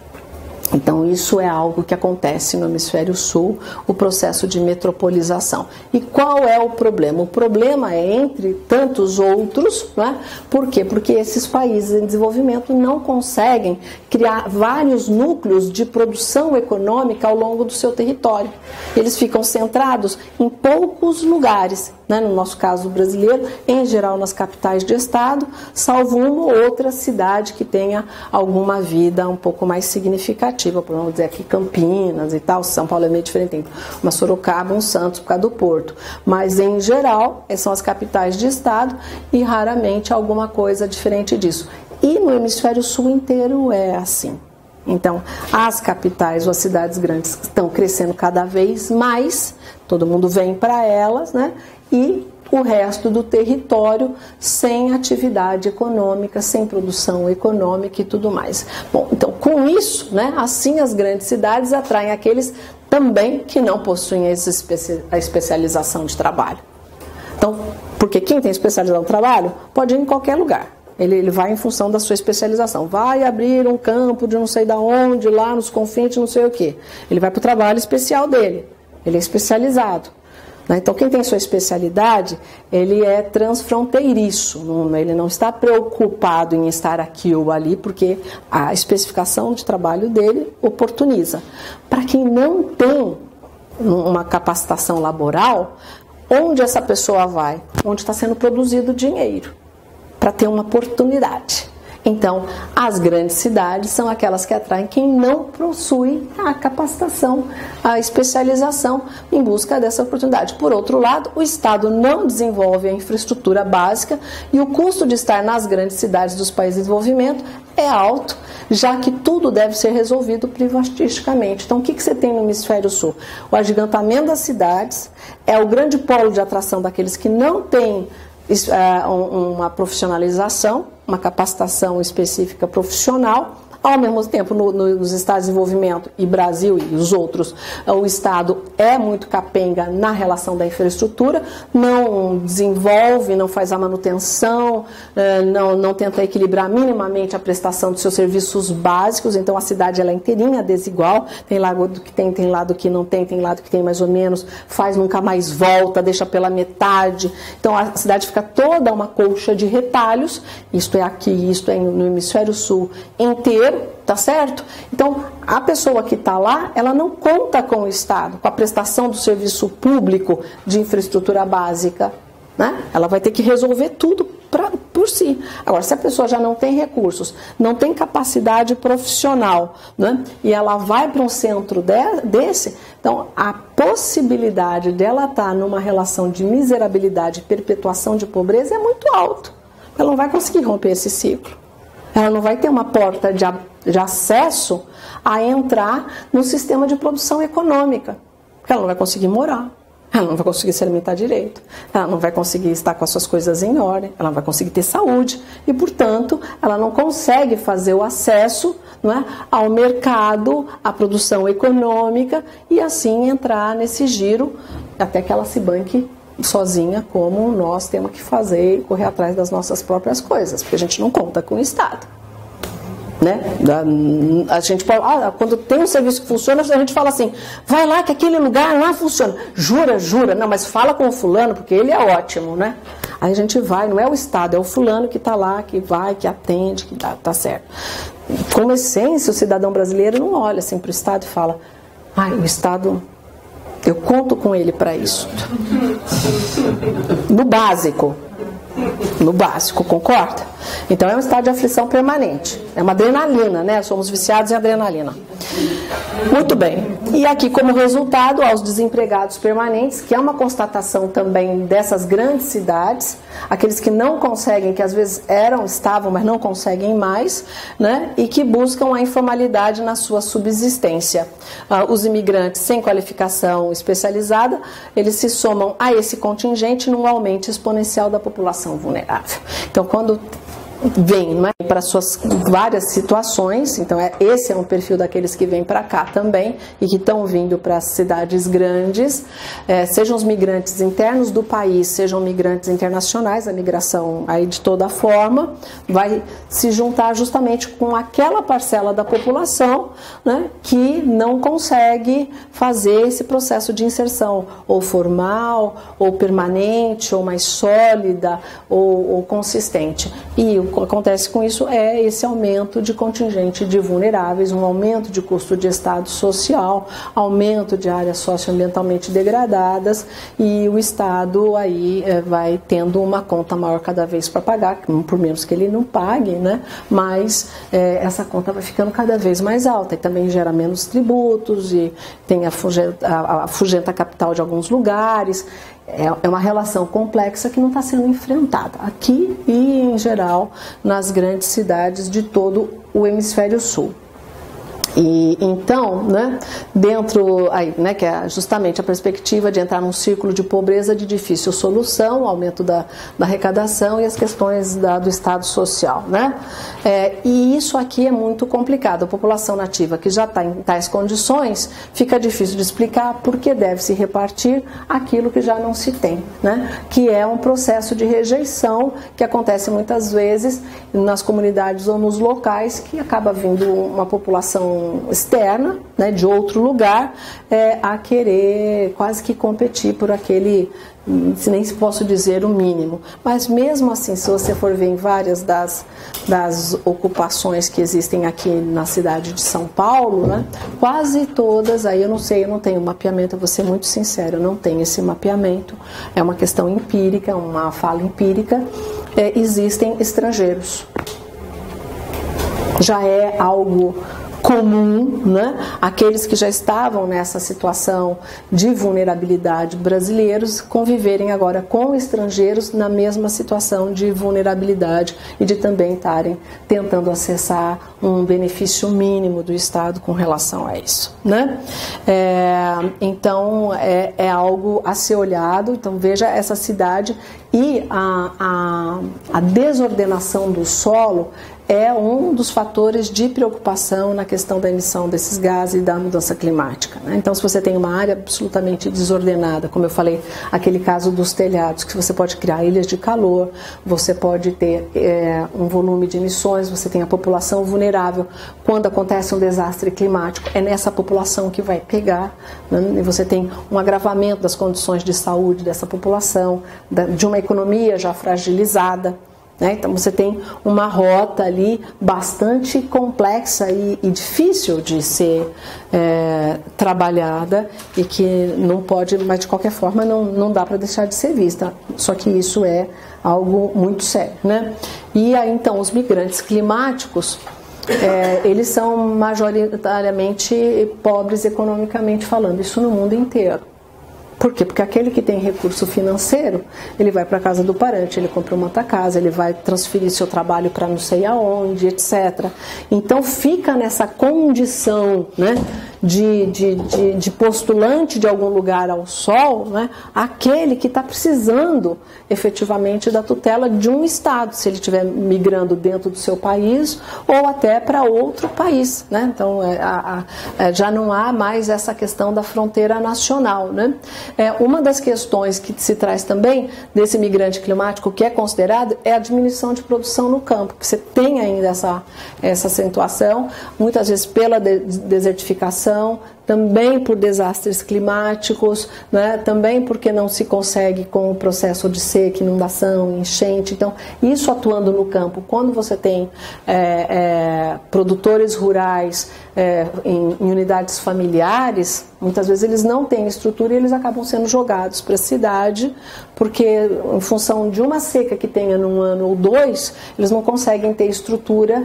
Então, isso é algo que acontece no hemisfério sul, o processo de metropolização. E qual é o problema? O problema é, entre tantos outros, né? Por quê? Porque esses países em desenvolvimento não conseguem criar vários núcleos de produção econômica ao longo do seu território. Eles ficam centrados em poucos lugares, né? No nosso caso brasileiro, em geral nas capitais de estado, salvo uma ou outra cidade que tenha alguma vida um pouco mais significativa. Vamos dizer aqui Campinas e tal, São Paulo é meio diferente, tem uma Sorocaba, um Santos por causa do Porto, mas em geral são as capitais de estado e raramente alguma coisa diferente disso. E no hemisfério sul inteiro é assim. Então, as capitais ou as cidades grandes estão crescendo cada vez mais, todo mundo vem para elas, né? E o resto do território sem atividade econômica, sem produção econômica e tudo mais. Bom, então com isso, né, assim as grandes cidades atraem aqueles também que não possuem a especialização de trabalho. Então, porque quem tem especialização de trabalho pode ir em qualquer lugar. Ele vai em função da sua especialização. Vai abrir um campo de não sei da onde, lá nos confins, não sei o quê. Ele vai para o trabalho especial dele. Ele é especializado. Então, quem tem sua especialidade, ele é transfronteiriço, ele não está preocupado em estar aqui ou ali, porque a especificação de trabalho dele oportuniza. Para quem não tem uma capacitação laboral, onde essa pessoa vai? Onde está sendo produzido dinheiro, para ter uma oportunidade. Então, as grandes cidades são aquelas que atraem quem não possui a capacitação, a especialização em busca dessa oportunidade. Por outro lado, o Estado não desenvolve a infraestrutura básica e o custo de estar nas grandes cidades dos países de desenvolvimento é alto, já que tudo deve ser resolvido privatisticamente. Então, o que você tem no hemisfério sul? O agigantamento das cidades é o grande polo de atração daqueles que não têm uma profissionalização, uma capacitação específica profissional. Ao mesmo tempo, nos Estados de desenvolvimento e Brasil e os outros, o Estado é muito capenga na relação da infraestrutura, não desenvolve, não faz a manutenção, não tenta equilibrar minimamente a prestação de seus serviços básicos. Então a cidade ela é inteirinha desigual, tem lado que tem lado que não tem lado que tem mais ou menos, faz nunca mais volta, deixa pela metade. Então a cidade fica toda uma colcha de retalhos, isto é aqui, isto é no hemisfério sul inteiro, tá certo? Então, a pessoa que está lá, ela não conta com o Estado, com a prestação do serviço público de infraestrutura básica, né? Ela vai ter que resolver tudo por si. Agora, se a pessoa já não tem recursos, não tem capacidade profissional, né? E ela vai para um centro desse, então a possibilidade dela estar numa relação de miserabilidade e perpetuação de pobreza é muito alta. Ela não vai conseguir romper esse ciclo. Ela não vai ter uma porta de acesso a entrar no sistema de produção econômica. Porque ela não vai conseguir morar, ela não vai conseguir se alimentar direito, ela não vai conseguir estar com as suas coisas em ordem, ela não vai conseguir ter saúde e, portanto, ela não consegue fazer o acesso, não é, ao mercado, à produção econômica e assim entrar nesse giro até que ela se banque sozinha, como nós temos que fazer e correr atrás das nossas próprias coisas, porque a gente não conta com o Estado, né? A gente pode, quando tem um serviço que funciona, a gente fala assim, vai lá que aquele lugar lá funciona, jura, não, mas fala com o fulano, porque ele é ótimo, né? Aí a gente vai, não é o Estado, é o fulano que está lá, que vai, que atende, que tá certo. como essência, o cidadão brasileiro não olha assim para o Estado e fala: o Estado, eu conto com ele para isso. No básico, concorda? Então é um estado de aflição permanente, é uma adrenalina, né? Somos viciados em adrenalina. Muito bem, e aqui como resultado aos desempregados permanentes, que é uma constatação também dessas grandes cidades, aqueles que não conseguem, que às vezes estavam, mas não conseguem mais, né? E que buscam a informalidade na sua subsistência. Os imigrantes sem qualificação especializada, eles se somam a esse contingente num aumento exponencial da população vulnerável. Então, quando vem, né, para suas várias situações, então esse é um perfil daqueles que vêm para cá também e que estão vindo para as cidades grandes, sejam os migrantes internos do país, sejam migrantes internacionais, a migração aí de toda forma vai se juntar justamente com aquela parcela da população, né, que não consegue fazer esse processo de inserção ou formal, ou permanente, ou mais sólida, ou consistente. E o que acontece com isso é esse aumento de contingente de vulneráveis, um aumento de custo de estado social, aumento de áreas socioambientalmente degradadas, e o Estado aí vai tendo uma conta maior cada vez para pagar, por menos que ele não pague, né? Mas essa conta vai ficando cada vez mais alta e também gera menos tributos e tem a fugenta capital de alguns lugares. É uma relação complexa que não está sendo enfrentada aqui e, em geral, nas grandes cidades de todo o hemisfério sul. E então, né, dentro aí, né, que é justamente a perspectiva de entrar num círculo de pobreza de difícil solução, aumento da arrecadação e as questões do estado social, né? E isso aqui é muito complicado. A população nativa que já está em tais condições, fica difícil de explicar porque deve se repartir aquilo que já não se tem, né? Que é um processo de rejeição que acontece muitas vezes nas comunidades ou nos locais, que acaba vindo uma população externa, né, de outro lugar, a querer quase que competir por aquele, se nem posso dizer o mínimo. Mas mesmo assim, se você for ver em várias das ocupações que existem aqui na cidade de São Paulo, né, quase todas, aí eu não sei, eu não tenho mapeamento, eu vou ser muito sincero, eu não tenho esse mapeamento, é uma questão empírica, uma fala empírica, existem estrangeiros. Já é algo comum, né? Aqueles que já estavam nessa situação de vulnerabilidade brasileiros conviverem agora com estrangeiros na mesma situação de vulnerabilidade e de também estarem tentando acessar um benefício mínimo do Estado com relação a isso, né? Então é algo a ser olhado. Então veja essa cidade e a desordenação do solo é um dos fatores de preocupação na questão da emissão desses gases e da mudança climática, né? Então, se você tem uma área absolutamente desordenada, como eu falei, aquele caso dos telhados, que você pode criar ilhas de calor, você pode ter um volume de emissões, você tem a população vulnerável. Quando acontece um desastre climático, é nessa população que vai pegar, né? E você tem um agravamento das condições de saúde dessa população, de uma economia já fragilizada, né? Então você tem uma rota ali bastante complexa e difícil de ser trabalhada e que não pode, mas de qualquer forma não dá para deixar de ser vista. Só que isso é algo muito sério, né? E aí então os migrantes climáticos, eles são majoritariamente pobres economicamente falando, isso no mundo inteiro. Por quê? Porque aquele que tem recurso financeiro, ele vai para a casa do parente, ele compra uma outra casa, ele vai transferir seu trabalho para não sei aonde, etc. Então fica nessa condição, né, de postulante de algum lugar ao sol, né, aquele que está precisando efetivamente da tutela de um Estado, se ele estiver migrando dentro do seu país ou até para outro país, né? Então já não há mais essa questão da fronteira nacional, né? Uma das questões que se traz também desse migrante climático que é considerado é a diminuição de produção no campo, que você tem ainda essa acentuação, muitas vezes pela desertificação, população, também por desastres climáticos, né? Também porque não se consegue com o processo de seca, inundação, enchente. Então, isso atuando no campo, quando você tem produtores rurais em unidades familiares, muitas vezes eles não têm estrutura e eles acabam sendo jogados para a cidade, porque em função de uma seca que tenha num ano ou dois, eles não conseguem ter estrutura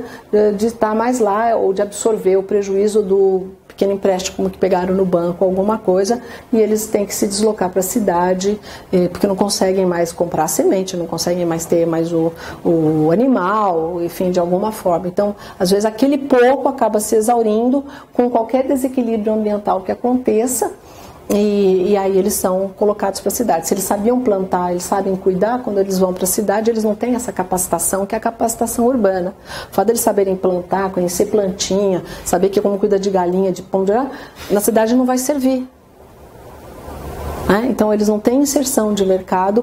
de estar mais lá ou de absorver o prejuízo do pequeno empréstimo que pegaram no banco, alguma coisa, e eles têm que se deslocar para a cidade, porque não conseguem mais comprar semente, não conseguem mais ter mais o animal, enfim, de alguma forma. Então, às vezes, aquele pouco acaba se exaurindo com qualquer desequilíbrio ambiental que aconteça, e aí eles são colocados para a cidade. Se eles sabiam plantar, eles sabem cuidar, quando eles vão para a cidade, eles não têm essa capacitação, que é a capacitação urbana. O fato deles saberem plantar, conhecer plantinha, saber que como cuida de galinha, de pão, na cidade não vai servir. Então eles não têm inserção de mercado,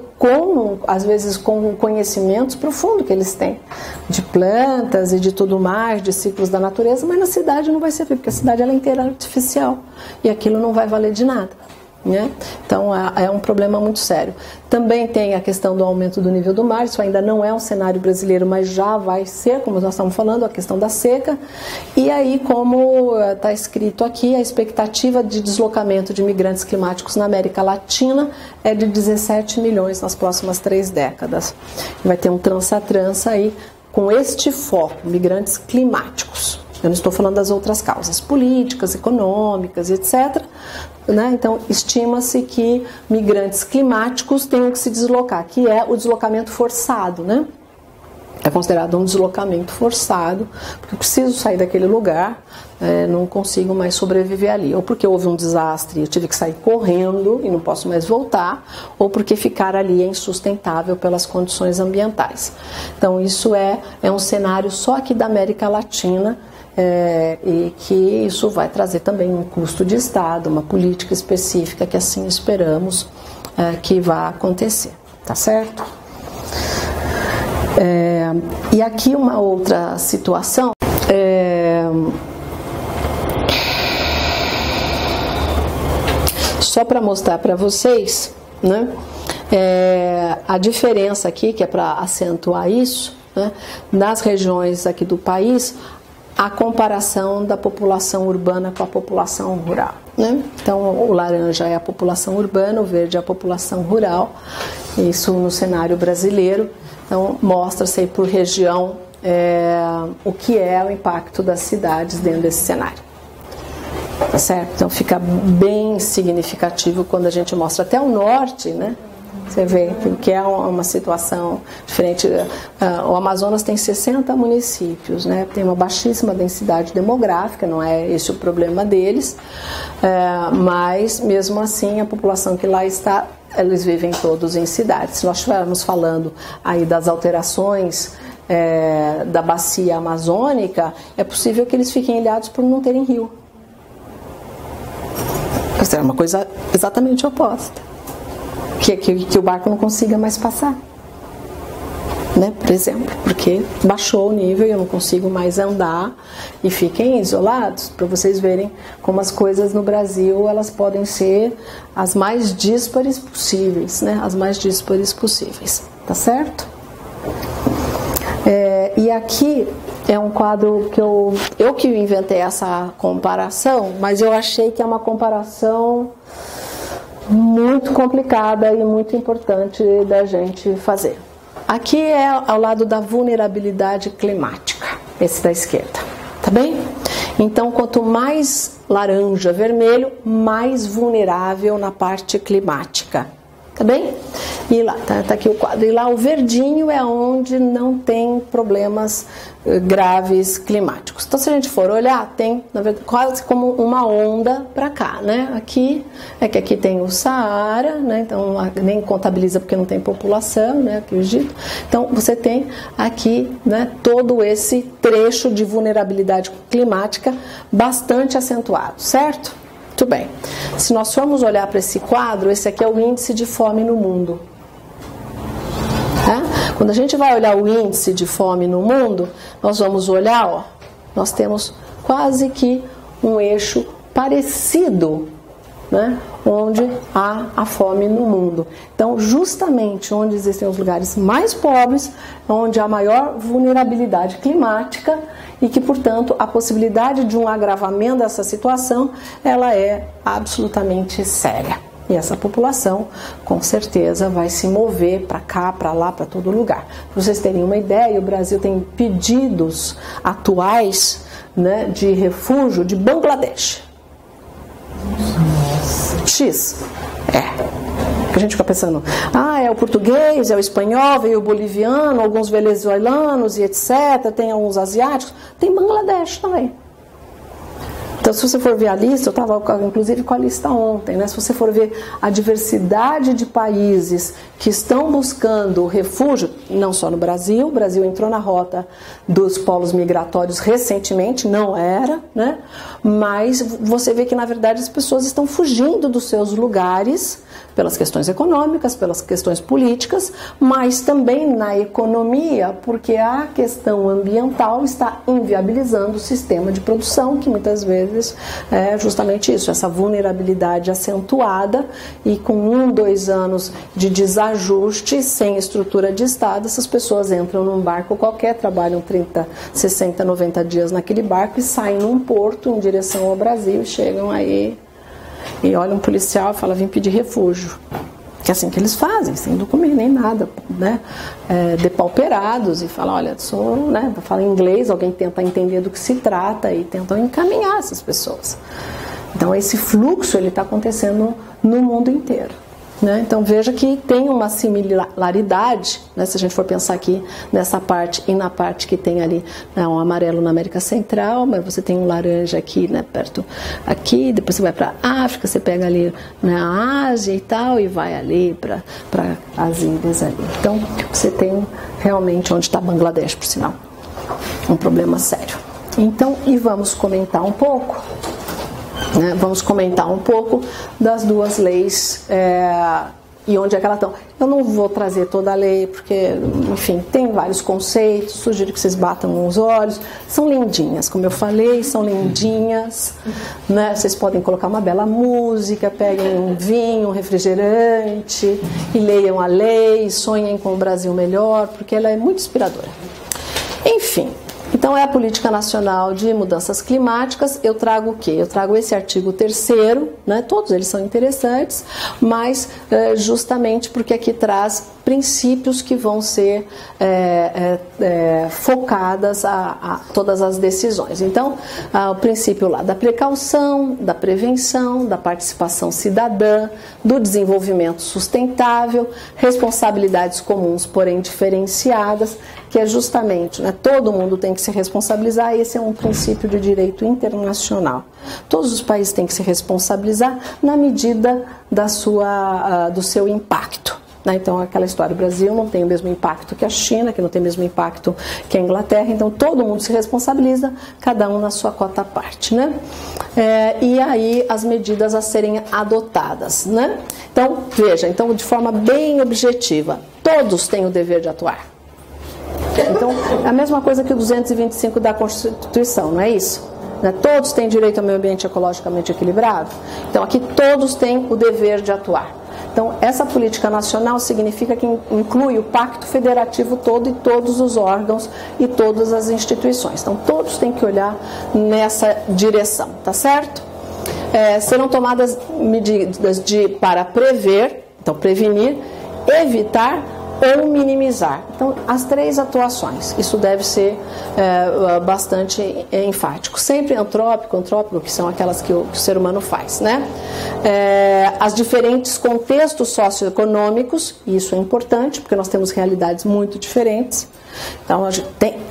às vezes com conhecimentos profundos que eles têm de plantas e de tudo mais, de ciclos da natureza, mas na cidade não vai servir, porque a cidade ela é inteira artificial e aquilo não vai valer de nada. Né? Então é um problema muito sério. Também tem a questão do aumento do nível do mar, isso ainda não é um cenário brasileiro, mas já vai ser, como nós estamos falando, a questão da seca. E aí, como está escrito aqui, a expectativa de deslocamento de migrantes climáticos na América Latina é de 17 milhões nas próximas 3 décadas. Vai ter um trança-trança aí com este foco, migrantes climáticos. Eu não estou falando das outras causas políticas, econômicas, etc. Né? Então, estima-se que migrantes climáticos tenham que se deslocar, que é o deslocamento forçado, né? É considerado um deslocamento forçado, porque eu preciso sair daquele lugar, não consigo mais sobreviver ali. Ou porque houve um desastre, eu tive que sair correndo e não posso mais voltar, ou porque ficar ali é insustentável pelas condições ambientais. Então, isso é um cenário só aqui da América Latina, e que isso vai trazer também um custo de Estado, uma política específica que assim esperamos que vá acontecer, tá certo? E aqui uma outra situação, só para mostrar para vocês, né, a diferença aqui, que é para acentuar isso, né, nas regiões aqui do país, a comparação da população urbana com a população rural, né? Então, o laranja é a população urbana, o verde é a população rural, isso no cenário brasileiro. Então, mostra-se aí por região o que é o impacto das cidades dentro desse cenário. Tá certo? Então, fica bem significativo quando a gente mostra até o norte, né? Você vê que é uma situação diferente. O Amazonas tem 60 municípios, né? Tem uma baixíssima densidade demográfica, não é esse o problema deles, mas mesmo assim a população que lá está, eles vivem todos em cidades. Se nós estivermos falando aí das alterações da bacia amazônica, é possível que eles fiquem ilhados por não terem rio. Isso é uma coisa exatamente oposta. Que o barco não consiga mais passar, né? Por exemplo, porque baixou o nível e eu não consigo mais andar e fiquem isolados, para vocês verem como as coisas no Brasil elas podem ser as mais díspares possíveis, né? As mais díspares possíveis, tá certo? E aqui é um quadro que eu que inventei essa comparação, mas eu achei que é uma comparação muito complicada e muito importante da gente fazer. Aqui é ao lado da vulnerabilidade climática, esse da esquerda, tá bem? Então, quanto mais laranja, vermelho, mais vulnerável na parte climática, tá bem? E lá, tá aqui o quadro, e lá o verdinho é onde não tem problemas graves climáticos. Então, se a gente for olhar, tem, na verdade, quase como uma onda para cá, né? Aqui, que aqui tem o Saara, né? Então, nem contabiliza porque não tem população, né? Acredito. Então, você tem aqui, né, todo esse trecho de vulnerabilidade climática bastante acentuado, certo? Muito bem. Se nós formos olhar para esse quadro, esse aqui é o índice de fome no mundo. Quando a gente vai olhar o índice de fome no mundo, nós vamos olhar, nós temos quase que um eixo parecido, né, onde há a fome no mundo. Então, justamente onde existem os lugares mais pobres, onde há maior vulnerabilidade climática e que, portanto, a possibilidade de um agravamento dessa situação, ela é absolutamente séria. E essa população, com certeza, vai se mover para cá, para lá, para todo lugar. Para vocês terem uma ideia, o Brasil tem pedidos atuais, né, de refúgio de Bangladesh. X. Que a gente fica pensando, é o português, é o espanhol, veio o boliviano, alguns venezuelanos e etc. Tem alguns asiáticos. Tem Bangladesh também. Então, se você for ver a lista, eu estava inclusive com a lista ontem, né? Se você for ver a diversidade de países que estão buscando refúgio, não só no Brasil, o Brasil entrou na rota dos polos migratórios recentemente, não era, né? Mas você vê que, na verdade, as pessoas estão fugindo dos seus lugares pelas questões econômicas, pelas questões políticas, mas também na economia, porque a questão ambiental está inviabilizando o sistema de produção, que muitas vezes é justamente isso, essa vulnerabilidade acentuada, e com 2 anos de desajuste, sem estrutura de Estado, essas pessoas entram num barco qualquer, trabalham 30, 60, 90 dias naquele barco e saem num porto em direção ao Brasil, chegam aí e olha um policial e fala, vim pedir refúgio. Que é assim que eles fazem, sem documento nem nada, né? Depauperados, e falam, olha, sou, né? Fala inglês, alguém tenta entender do que se trata e tentam encaminhar essas pessoas. Então esse fluxo ele está acontecendo no mundo inteiro. Né? Então veja que tem uma similaridade, né? Se a gente for pensar aqui nessa parte e na parte que tem ali, né, um amarelo na América Central, mas você tem um laranja aqui, né, perto aqui, depois você vai para a África, você pega ali na Ásia e tal, e vai ali para as ilhas ali. Então você tem realmente onde está Bangladesh, por sinal, um problema sério. Então, e vamos comentar um pouco. Vamos comentar um pouco das duas leis e onde é que elas estão. Eu não vou trazer toda a lei, porque, enfim, tem vários conceitos, sugiro que vocês batam os olhos. São lindinhas, como eu falei, são lindinhas, né? Vocês podem colocar uma bela música, peguem um vinho, um refrigerante e leiam a lei, sonhem com o Brasil melhor, porque ela é muito inspiradora. Enfim. Então é a Política Nacional de Mudanças Climáticas. Eu trago o quê? Eu trago esse artigo 3º, né? Todos eles são interessantes, mas justamente porque aqui traz princípios que vão ser focadas a todas as decisões. Então, o princípio lá da precaução, da prevenção, da participação cidadã, do desenvolvimento sustentável, responsabilidades comuns, porém diferenciadas, que é justamente, né, todo mundo tem que se responsabilizar, esse é um princípio de direito internacional. Todos os países têm que se responsabilizar na medida do seu impacto. Então, aquela história, o Brasil não tem o mesmo impacto que a China, que não tem o mesmo impacto que a Inglaterra, então todo mundo se responsabiliza, cada um na sua cota à parte, né? E aí as medidas a serem adotadas, né? Então, veja, então, de forma bem objetiva, todos têm o dever de atuar. Então, é a mesma coisa que o 225 da Constituição, não é isso? Todos têm direito ao meio ambiente ecologicamente equilibrado? Então, aqui todos têm o dever de atuar. Então, essa política nacional significa que inclui o pacto federativo todo e todos os órgãos e todas as instituições. Então, todos têm que olhar nessa direção, tá certo? Serão tomadas medidas para prever, então prevenir, evitar ou minimizar. Então, as 3 atuações, isso deve ser bastante enfático. Sempre antrópico, que são aquelas que o ser humano faz, né? As diferentes contextos socioeconômicos, isso é importante, porque nós temos realidades muito diferentes. Então,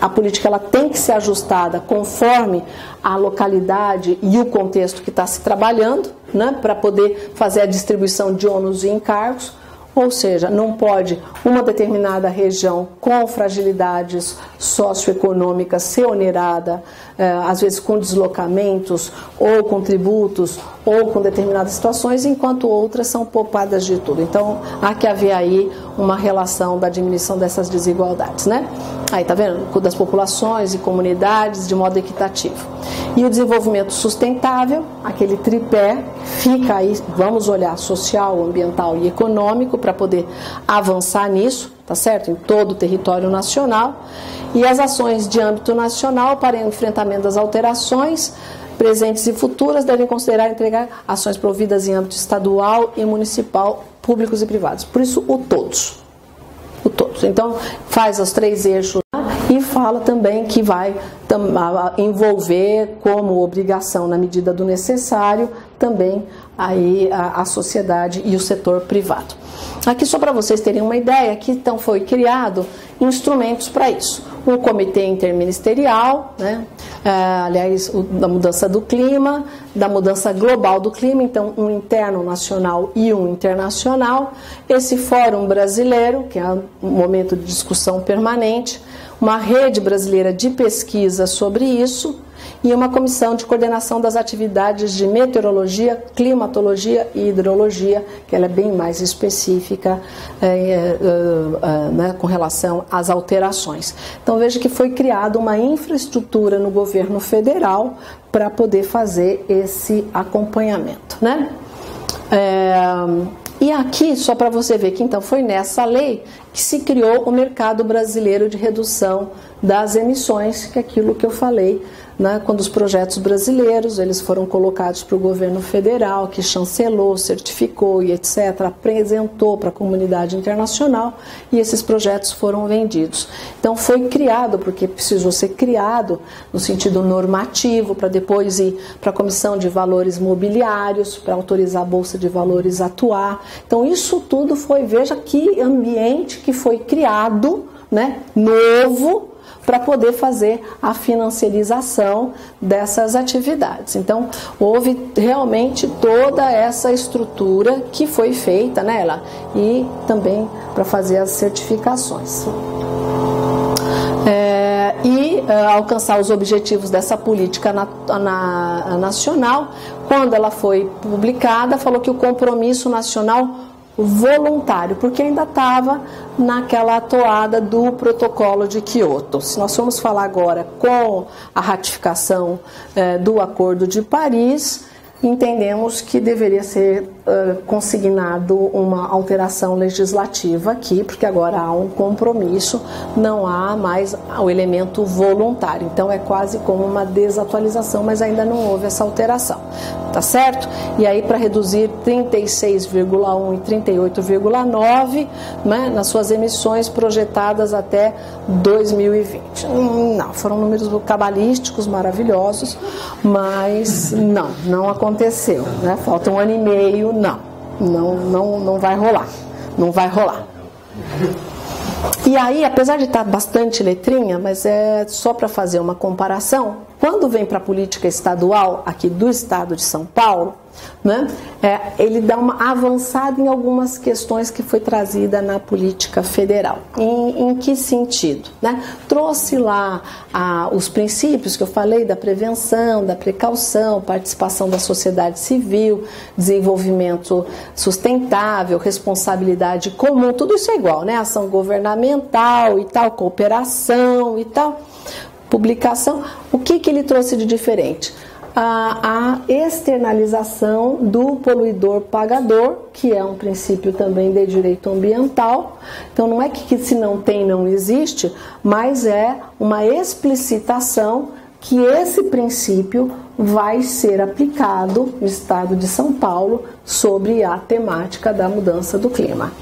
a política ela tem que ser ajustada conforme a localidade e o contexto que está se trabalhando, né? Para poder fazer a distribuição de ônus e encargos. Ou seja, não pode uma determinada região com fragilidades socioeconômicas ser onerada, às vezes com deslocamentos ou com tributos ou com determinadas situações, enquanto outras são poupadas de tudo. Então, há que haver aí uma relação da diminuição dessas desigualdades, né? Aí, tá vendo? Das populações e comunidades de modo equitativo. E o desenvolvimento sustentável, aquele tripé, fica aí, vamos olhar social, ambiental e econômico para poder avançar nisso, tá certo? Em todo o território nacional. E as ações de âmbito nacional para o enfrentamento das alterações presentes e futuras devem considerar e entregar ações providas em âmbito estadual e municipal, públicos e privados. Por isso, o todos. O todos. Então, faz os 3 eixos e fala também que vai envolver como obrigação, na medida do necessário, também aí a sociedade e o setor privado. Aqui, só para vocês terem uma ideia, aqui então foi criado instrumentos para isso. Um comitê interministerial, né? Da mudança do clima, da mudança global do clima, então um interno nacional e um internacional. Esse fórum brasileiro, que é um momento de discussão permanente, uma rede brasileira de pesquisa sobre isso e uma comissão de coordenação das atividades de meteorologia, climatologia e hidrologia, que ela é bem mais específica né, com relação às alterações. Então veja que foi criada uma infraestrutura no governo federal para poder fazer esse acompanhamento, né? E aqui, só para você ver que então foi nessa lei que se criou o mercado brasileiro de redução das emissões, que é aquilo que eu falei, né, quando os projetos brasileiros eles foram colocados para o governo federal, que chancelou, certificou e etc., apresentou para a comunidade internacional e esses projetos foram vendidos. Então foi criado, porque precisou ser criado no sentido normativo, para depois ir para a Comissão de Valores Mobiliários, para autorizar a Bolsa de Valores a atuar. Então isso tudo foi, veja que ambiente que foi criado, né, novo, para poder fazer a financiarização dessas atividades. Então, houve realmente toda essa estrutura que foi feita nela e também para fazer as certificações. Alcançar os objetivos dessa política nacional, quando ela foi publicada, falou que o compromisso nacional voluntário, porque ainda estava naquela toada do protocolo de Kyoto. Se nós formos falar agora com a ratificação do Acordo de Paris, entendemos que deveria ser consignado uma alteração legislativa aqui, porque agora há um compromisso, não há mais o elemento voluntário. Então é quase como uma desatualização, mas ainda não houve essa alteração, tá certo? E aí para reduzir 36,1 e 38,9, né, nas suas emissões projetadas até 2020. Não, foram números cabalísticos maravilhosos, mas não aconteceu, né? Falta 1 ano e meio, não vai rolar, não vai rolar. E aí, apesar de estar bastante letrinha, mas é só para fazer uma comparação, quando vem para a política estadual aqui do estado de São Paulo, né, ele dá uma avançada em algumas questões que foi trazida na política federal. Em que sentido? Né? Trouxe lá os princípios que eu falei da prevenção, da precaução, participação da sociedade civil, desenvolvimento sustentável, responsabilidade comum, tudo isso é igual, né? Ação governamental e tal, cooperação e tal, publicação. O que ele trouxe de diferente? A externalização do poluidor-pagador, que é um princípio também de direito ambiental. Então não é que se não tem, não existe, mas é uma explicitação que esse princípio vai ser aplicado no estado de São Paulo sobre a temática da mudança do clima.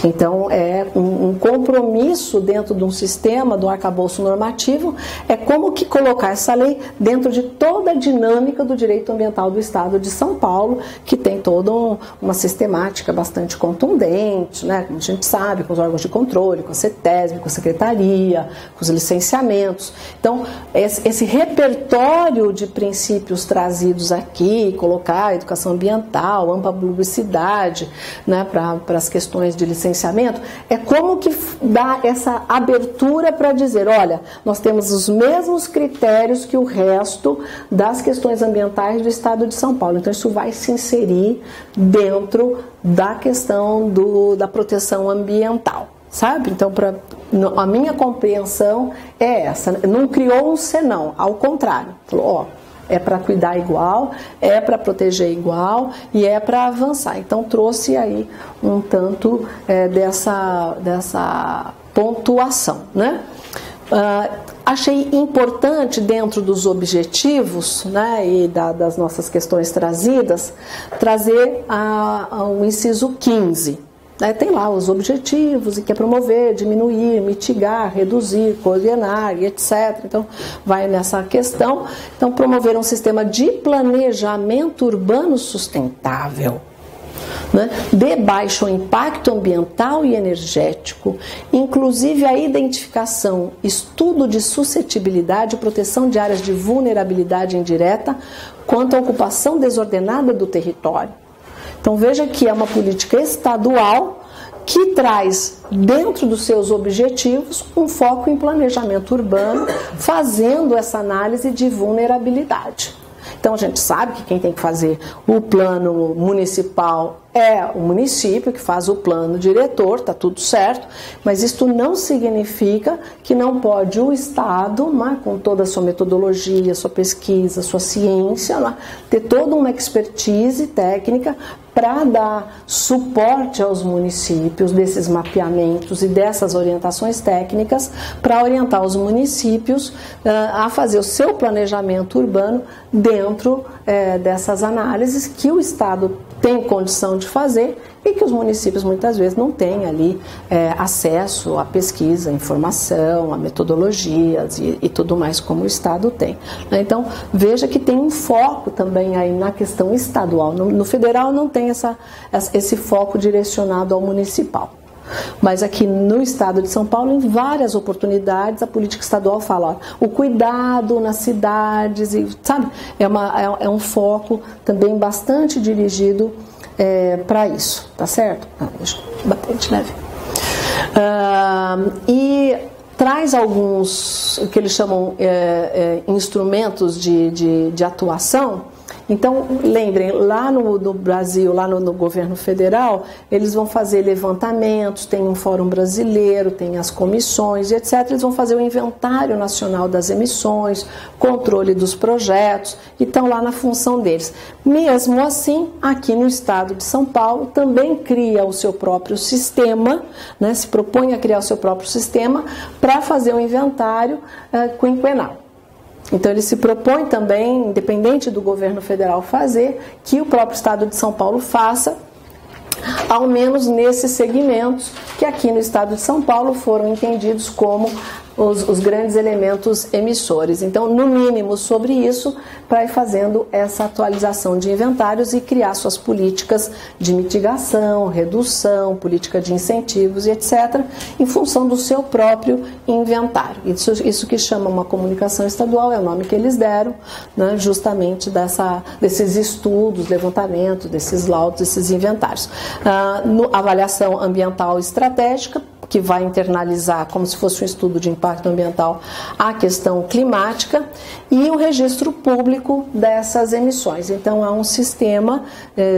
Então, é um compromisso dentro de um sistema, do arcabouço normativo, é como que colocar essa lei dentro de toda a dinâmica do direito ambiental do Estado de São Paulo, que tem toda uma sistemática bastante contundente, né? Como a gente sabe, com os órgãos de controle, com a CETESB, com a Secretaria, com os licenciamentos. Então, esse repertório de princípios trazidos aqui, colocar a educação ambiental, ampla publicidade, né, para as questões de licenciamento, licenciamento, é como que dá essa abertura para dizer, olha, nós temos os mesmos critérios que o resto das questões ambientais do Estado de São Paulo. Então isso vai se inserir dentro da questão da proteção ambiental, sabe? Então, a minha compreensão é essa, não criou um senão, ao contrário, falou, ó, é para cuidar igual, é para proteger igual e é para avançar. Então trouxe aí um tanto dessa pontuação, né? Achei importante dentro dos objetivos, né, e das nossas questões trazidas, trazer o inciso 15. Tem lá os objetivos, e que é promover, diminuir, mitigar, reduzir, coordenar, e etc. Então, vai nessa questão. Então, promover um sistema de planejamento urbano sustentável, né, de baixo impacto ambiental e energético, inclusive a identificação, estudo de suscetibilidade e proteção de áreas de vulnerabilidade indireta quanto à ocupação desordenada do território. Então veja que é uma política estadual que traz dentro dos seus objetivos um foco em planejamento urbano, fazendo essa análise de vulnerabilidade. Então a gente sabe que quem tem que fazer o plano municipal é o município, que faz o plano diretor, está tudo certo, mas isto não significa que não pode o Estado, né, com toda a sua metodologia, sua pesquisa, sua ciência, né, ter toda uma expertise técnica para dar suporte aos municípios desses mapeamentos e dessas orientações técnicas para orientar os municípios a fazer o seu planejamento urbano dentro dessas análises que o Estado tem condição de fazer e que os municípios muitas vezes não têm ali acesso à pesquisa, à informação, a metodologias e tudo mais como o Estado tem. Então, veja que tem um foco também aí na questão estadual. No federal não tem esse foco direcionado ao municipal. Mas aqui no Estado de São Paulo, em várias oportunidades, a política estadual fala, ó, o cuidado nas cidades, e, sabe? É um foco também bastante dirigido para isso, tá certo? Deixa eu bater de leve. E traz alguns, o que eles chamam instrumentos de atuação. Então, lembrem, lá no Brasil, lá no governo federal, eles vão fazer levantamentos, tem um fórum brasileiro, tem as comissões, etc. Eles vão fazer o inventário nacional das emissões, controle dos projetos, e estão lá na função deles. Mesmo assim, aqui no Estado de São Paulo, também cria o seu próprio sistema, né, se propõe a criar o seu próprio sistema para fazer o inventário quinquenal. Então ele se propõe também, independente do governo federal fazer, que o próprio Estado de São Paulo faça, ao menos nesses segmentos que aqui no Estado de São Paulo foram entendidos como os grandes elementos emissores. Então, no mínimo sobre isso, para ir fazendo essa atualização de inventários e criar suas políticas de mitigação, redução, política de incentivos e etc., em função do seu próprio inventário. Isso que chama uma comunicação estadual, é o nome que eles deram, né, justamente desses estudos, levantamentos, desses laudos, desses inventários. Avaliação ambiental estratégica, que vai internalizar, como se fosse um estudo de impacto ambiental, a questão climática e o registro público dessas emissões. Então, há um sistema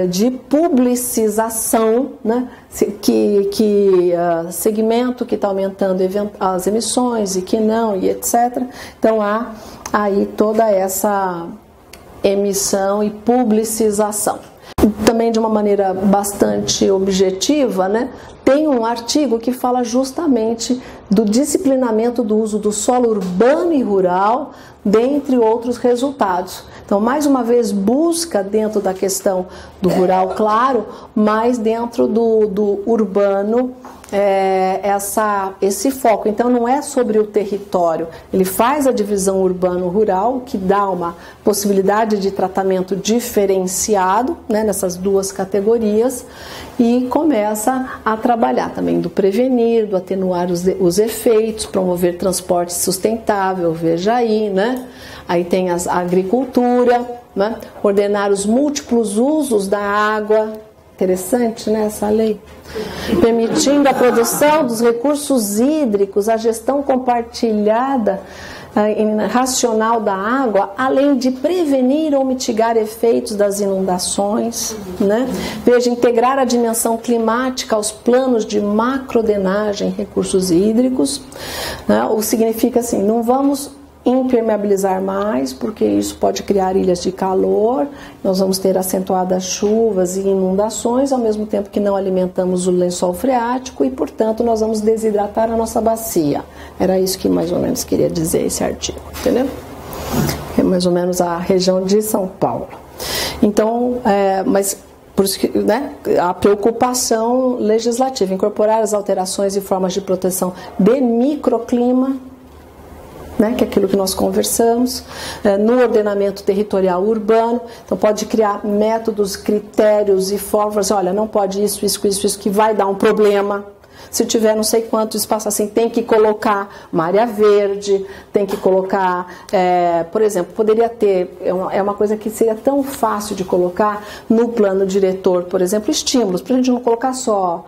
de publicização, né, segmento que está aumentando as emissões e que não, e etc. Então, há aí toda essa emissão e publicização. Também de uma maneira bastante objetiva, né, tem um artigo que fala justamente do disciplinamento do uso do solo urbano e rural, dentre outros resultados. Então, mais uma vez, busca dentro da questão do rural, claro, mas dentro do urbano, esse foco. Então, não é sobre o território, ele faz a divisão urbano-rural, que dá uma possibilidade de tratamento diferenciado, né, nessas duas categorias, e começa a trabalhar também do prevenir, do atenuar os efeitos, promover transporte sustentável, veja aí, né? Aí tem a agricultura, né? Ordenar os múltiplos usos da água, Interessante, né, essa lei? Permitindo a produção dos recursos hídricos, a gestão compartilhada racional da água, além de prevenir ou mitigar efeitos das inundações, né? Veja, integrar a dimensão climática aos planos de macrodenagem em recursos hídricos, né? O que significa assim, não vamos impermeabilizar mais, porque isso pode criar ilhas de calor, nós vamos ter acentuadas chuvas e inundações, ao mesmo tempo que não alimentamos o lençol freático e, portanto, nós vamos desidratar a nossa bacia. Era isso que mais ou menos queria dizer esse artigo, entendeu? É mais ou menos a região de São Paulo. Então, mas por isso que, né, a preocupação legislativa, incorporar as alterações e formas de proteção de microclima, né, que é aquilo que nós conversamos, no ordenamento territorial urbano. Então pode criar métodos, critérios e formas, olha, não pode isso, que vai dar um problema. Se tiver não sei quanto espaço assim, tem que colocar uma área verde, tem que colocar, por exemplo, poderia ter, é uma coisa que seria tão fácil de colocar no plano diretor, por exemplo, estímulos, para a gente não colocar só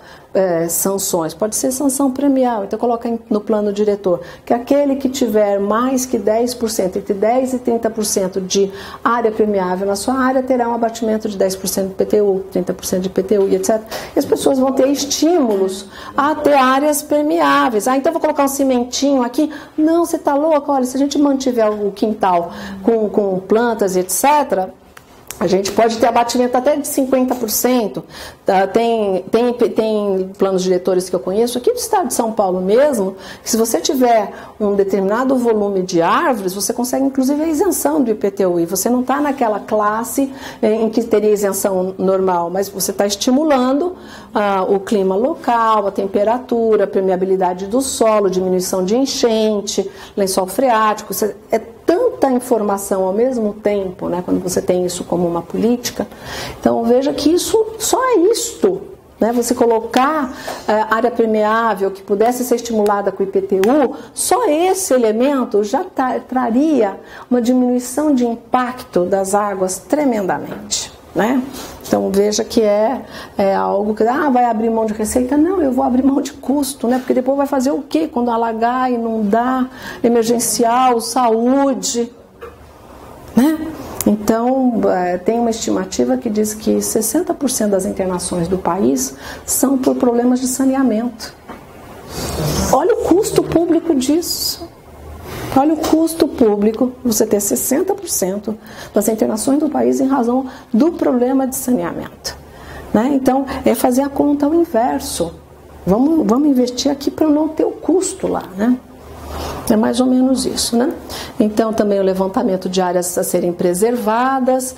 sanções, pode ser sanção premial, então coloca no plano diretor, que aquele que tiver mais que 10%, entre 10% e 30% de área permeável na sua área, terá um abatimento de 10% de PTU, 30% de PTU e etc. E as pessoas vão ter estímulos a ter áreas permeáveis. Então eu vou colocar um cimentinho aqui. Não, você está louco? Olha, se a gente mantiver o quintal com plantas e etc., a gente pode ter abatimento até de 50%. Tem planos diretores que eu conheço aqui do estado de São Paulo mesmo, que se você tiver um determinado volume de árvores, você consegue inclusive a isenção do IPTU. E você não está naquela classe em que teria isenção normal, mas você está estimulando o clima local, a temperatura, a permeabilidade do solo, diminuição de enchente, lençol freático. Tanta informação ao mesmo tempo, né, quando você tem isso como uma política. Então veja que isso só é isto, né, você colocar área permeável que pudesse ser estimulada com o IPTU, só esse elemento já traria uma diminuição de impacto das águas tremendamente, né? Então veja que é algo que vai abrir mão de receita. Não, eu vou abrir mão de custo, né? Porque depois vai fazer o quê? Quando alagar, inundar, emergencial, saúde, né? Então tem uma estimativa que diz que 60% das internações do país são por problemas de saneamento. Olha o custo público disso. Olha o custo público, você ter 60% das internações do país em razão do problema de saneamento, né? Então, é fazer a conta ao inverso. Vamos investir aqui para não ter o custo lá, né? É mais ou menos isso, né? Então, também o levantamento de áreas a serem preservadas,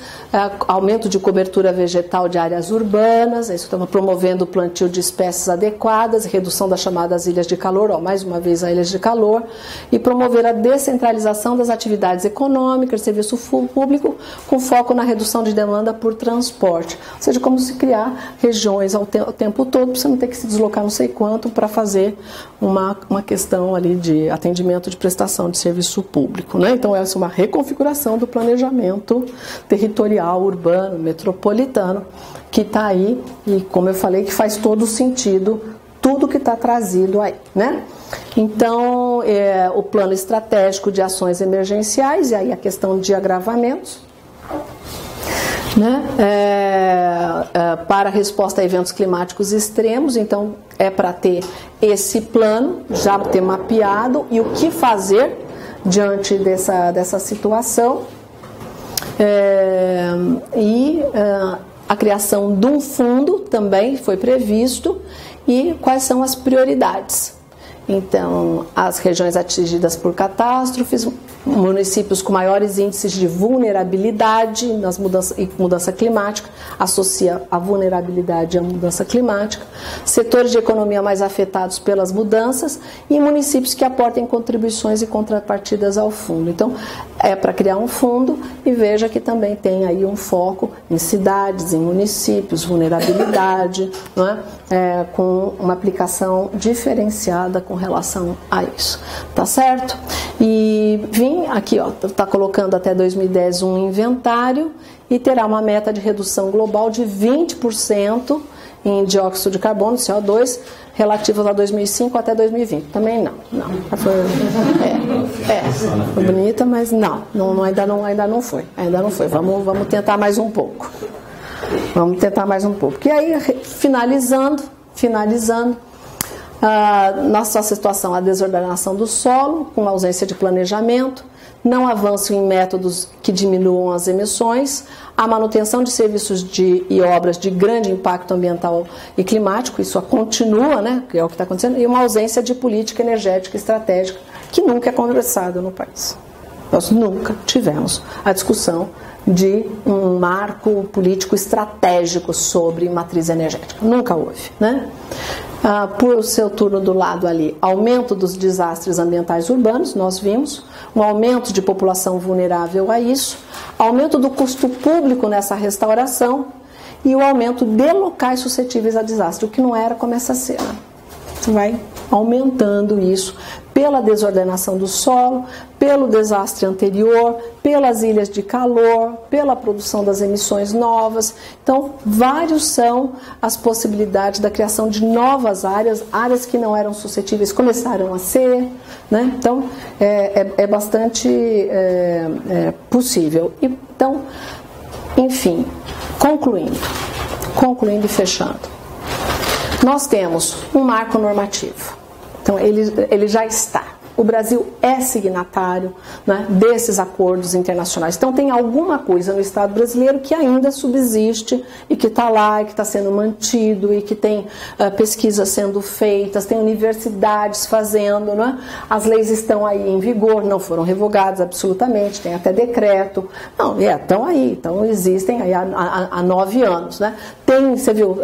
aumento de cobertura vegetal de áreas urbanas, isso estamos promovendo o plantio de espécies adequadas, redução das chamadas ilhas de calor, mais uma vez as ilhas de calor, e promover a descentralização das atividades econômicas, serviço público, com foco na redução de demanda por transporte. Ou seja, como se criar regiões ao tempo todo, para você não ter que se deslocar não sei quanto para fazer uma questão ali de atendimento de prestação de serviço público, né? Então essa é uma reconfiguração do planejamento territorial, urbano, metropolitano, que está aí e, como eu falei, que faz todo sentido tudo que está trazido aí, né? Então o plano estratégico de ações emergenciais, e aí a questão de agravamentos, né? Para a resposta a eventos climáticos extremos. Então é para ter esse plano, já ter mapeado e o que fazer diante dessa situação, a criação de um fundo também foi previsto, e quais são as prioridades. Então, as regiões atingidas por catástrofes, municípios com maiores índices de vulnerabilidade nas mudança climática, associa a vulnerabilidade à mudança climática, setores de economia mais afetados pelas mudanças e municípios que aportem contribuições e contrapartidas ao fundo. Então, é para criar um fundo, e veja que também tem aí um foco em cidades, em municípios, vulnerabilidade, não é? Com uma aplicação diferenciada com relação a isso, tá certo? E 2020, aqui está colocando até 2010 um inventário e terá uma meta de redução global de 20% em dióxido de carbono, CO2, relativos a 2005 até 2020. Também não. Foi bonita, mas ainda não foi. Vamos tentar mais um pouco. E aí, finalizando, nossa situação, a desordenação do solo, com ausência de planejamento, não avanço em métodos que diminuam as emissões, a manutenção de serviços e obras de grande impacto ambiental e climático, isso continua, né, que é o que está acontecendo, e uma ausência de política energética estratégica, que nunca é conversada no país. Nós nunca tivemos a discussão de um marco político estratégico sobre matriz energética. Nunca houve, né? Por seu turno do lado ali, aumento dos desastres ambientais urbanos, nós vimos, um aumento de população vulnerável a isso, aumento do custo público nessa restauração e o aumento de locais suscetíveis a desastre, o que não era, começa a ser. Né? Você vai aumentando isso pela desordenação do solo, pelo desastre anterior, pelas ilhas de calor, pela produção das emissões novas. Então, vários são as possibilidades da criação de novas áreas que não eram suscetíveis começaram a ser, né? Então, é bastante possível. Então, enfim, concluindo e fechando. Nós temos um marco normativo. Então, ele já está. O Brasil é signatário, né, desses acordos internacionais. Então, tem alguma coisa no Estado brasileiro que ainda subsiste e que está lá, e que está sendo mantido, e que tem pesquisas sendo feitas, tem universidades fazendo, né? As leis estão aí em vigor, não foram revogadas absolutamente, tem até decreto. Não, estão aí, então existem aí há 9 anos. Né? Tem, você viu...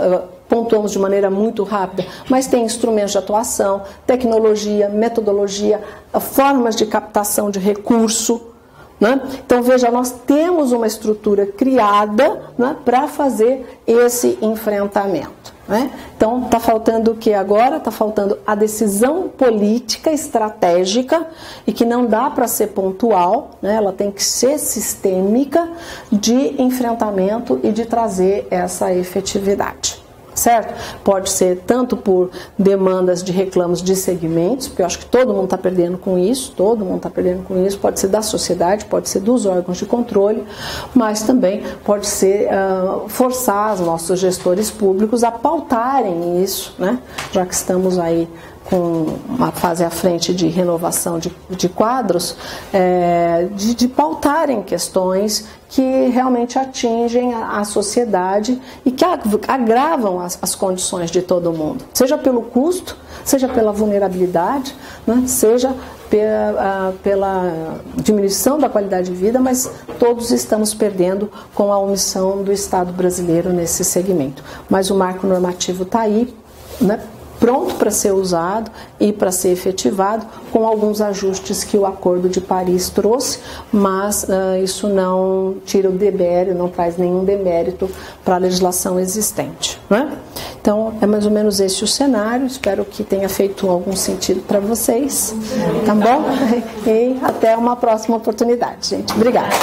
pontuamos de maneira muito rápida, mas tem instrumentos de atuação, tecnologia, metodologia, formas de captação de recurso. Né? Então, veja, nós temos uma estrutura criada, né, para fazer esse enfrentamento. Né? Então, está faltando o que agora? Está faltando a decisão política estratégica e que não dá para ser pontual, né? Ela tem que ser sistêmica de enfrentamento e de trazer essa efetividade. Certo? Pode ser tanto por demandas de reclamos de segmentos, porque eu acho que todo mundo está perdendo com isso, pode ser da sociedade, pode ser dos órgãos de controle, mas também pode ser forçar os nossos gestores públicos a pautarem isso, né? Já que estamos aí com uma fase à frente de renovação de quadros, de pautarem questões que realmente atingem a sociedade e que agravam as condições de todo mundo, seja pelo custo, seja pela vulnerabilidade, né, seja pela diminuição da qualidade de vida, mas todos estamos perdendo com a omissão do Estado brasileiro nesse segmento. Mas o marco normativo está aí, né, pronto para ser usado e para ser efetivado, com alguns ajustes que o Acordo de Paris trouxe, mas isso não tira o demérito, não traz nenhum demérito para a legislação existente. Né? Então, é mais ou menos esse o cenário, espero que tenha feito algum sentido para vocês, tá bom? E até uma próxima oportunidade, gente. Obrigada.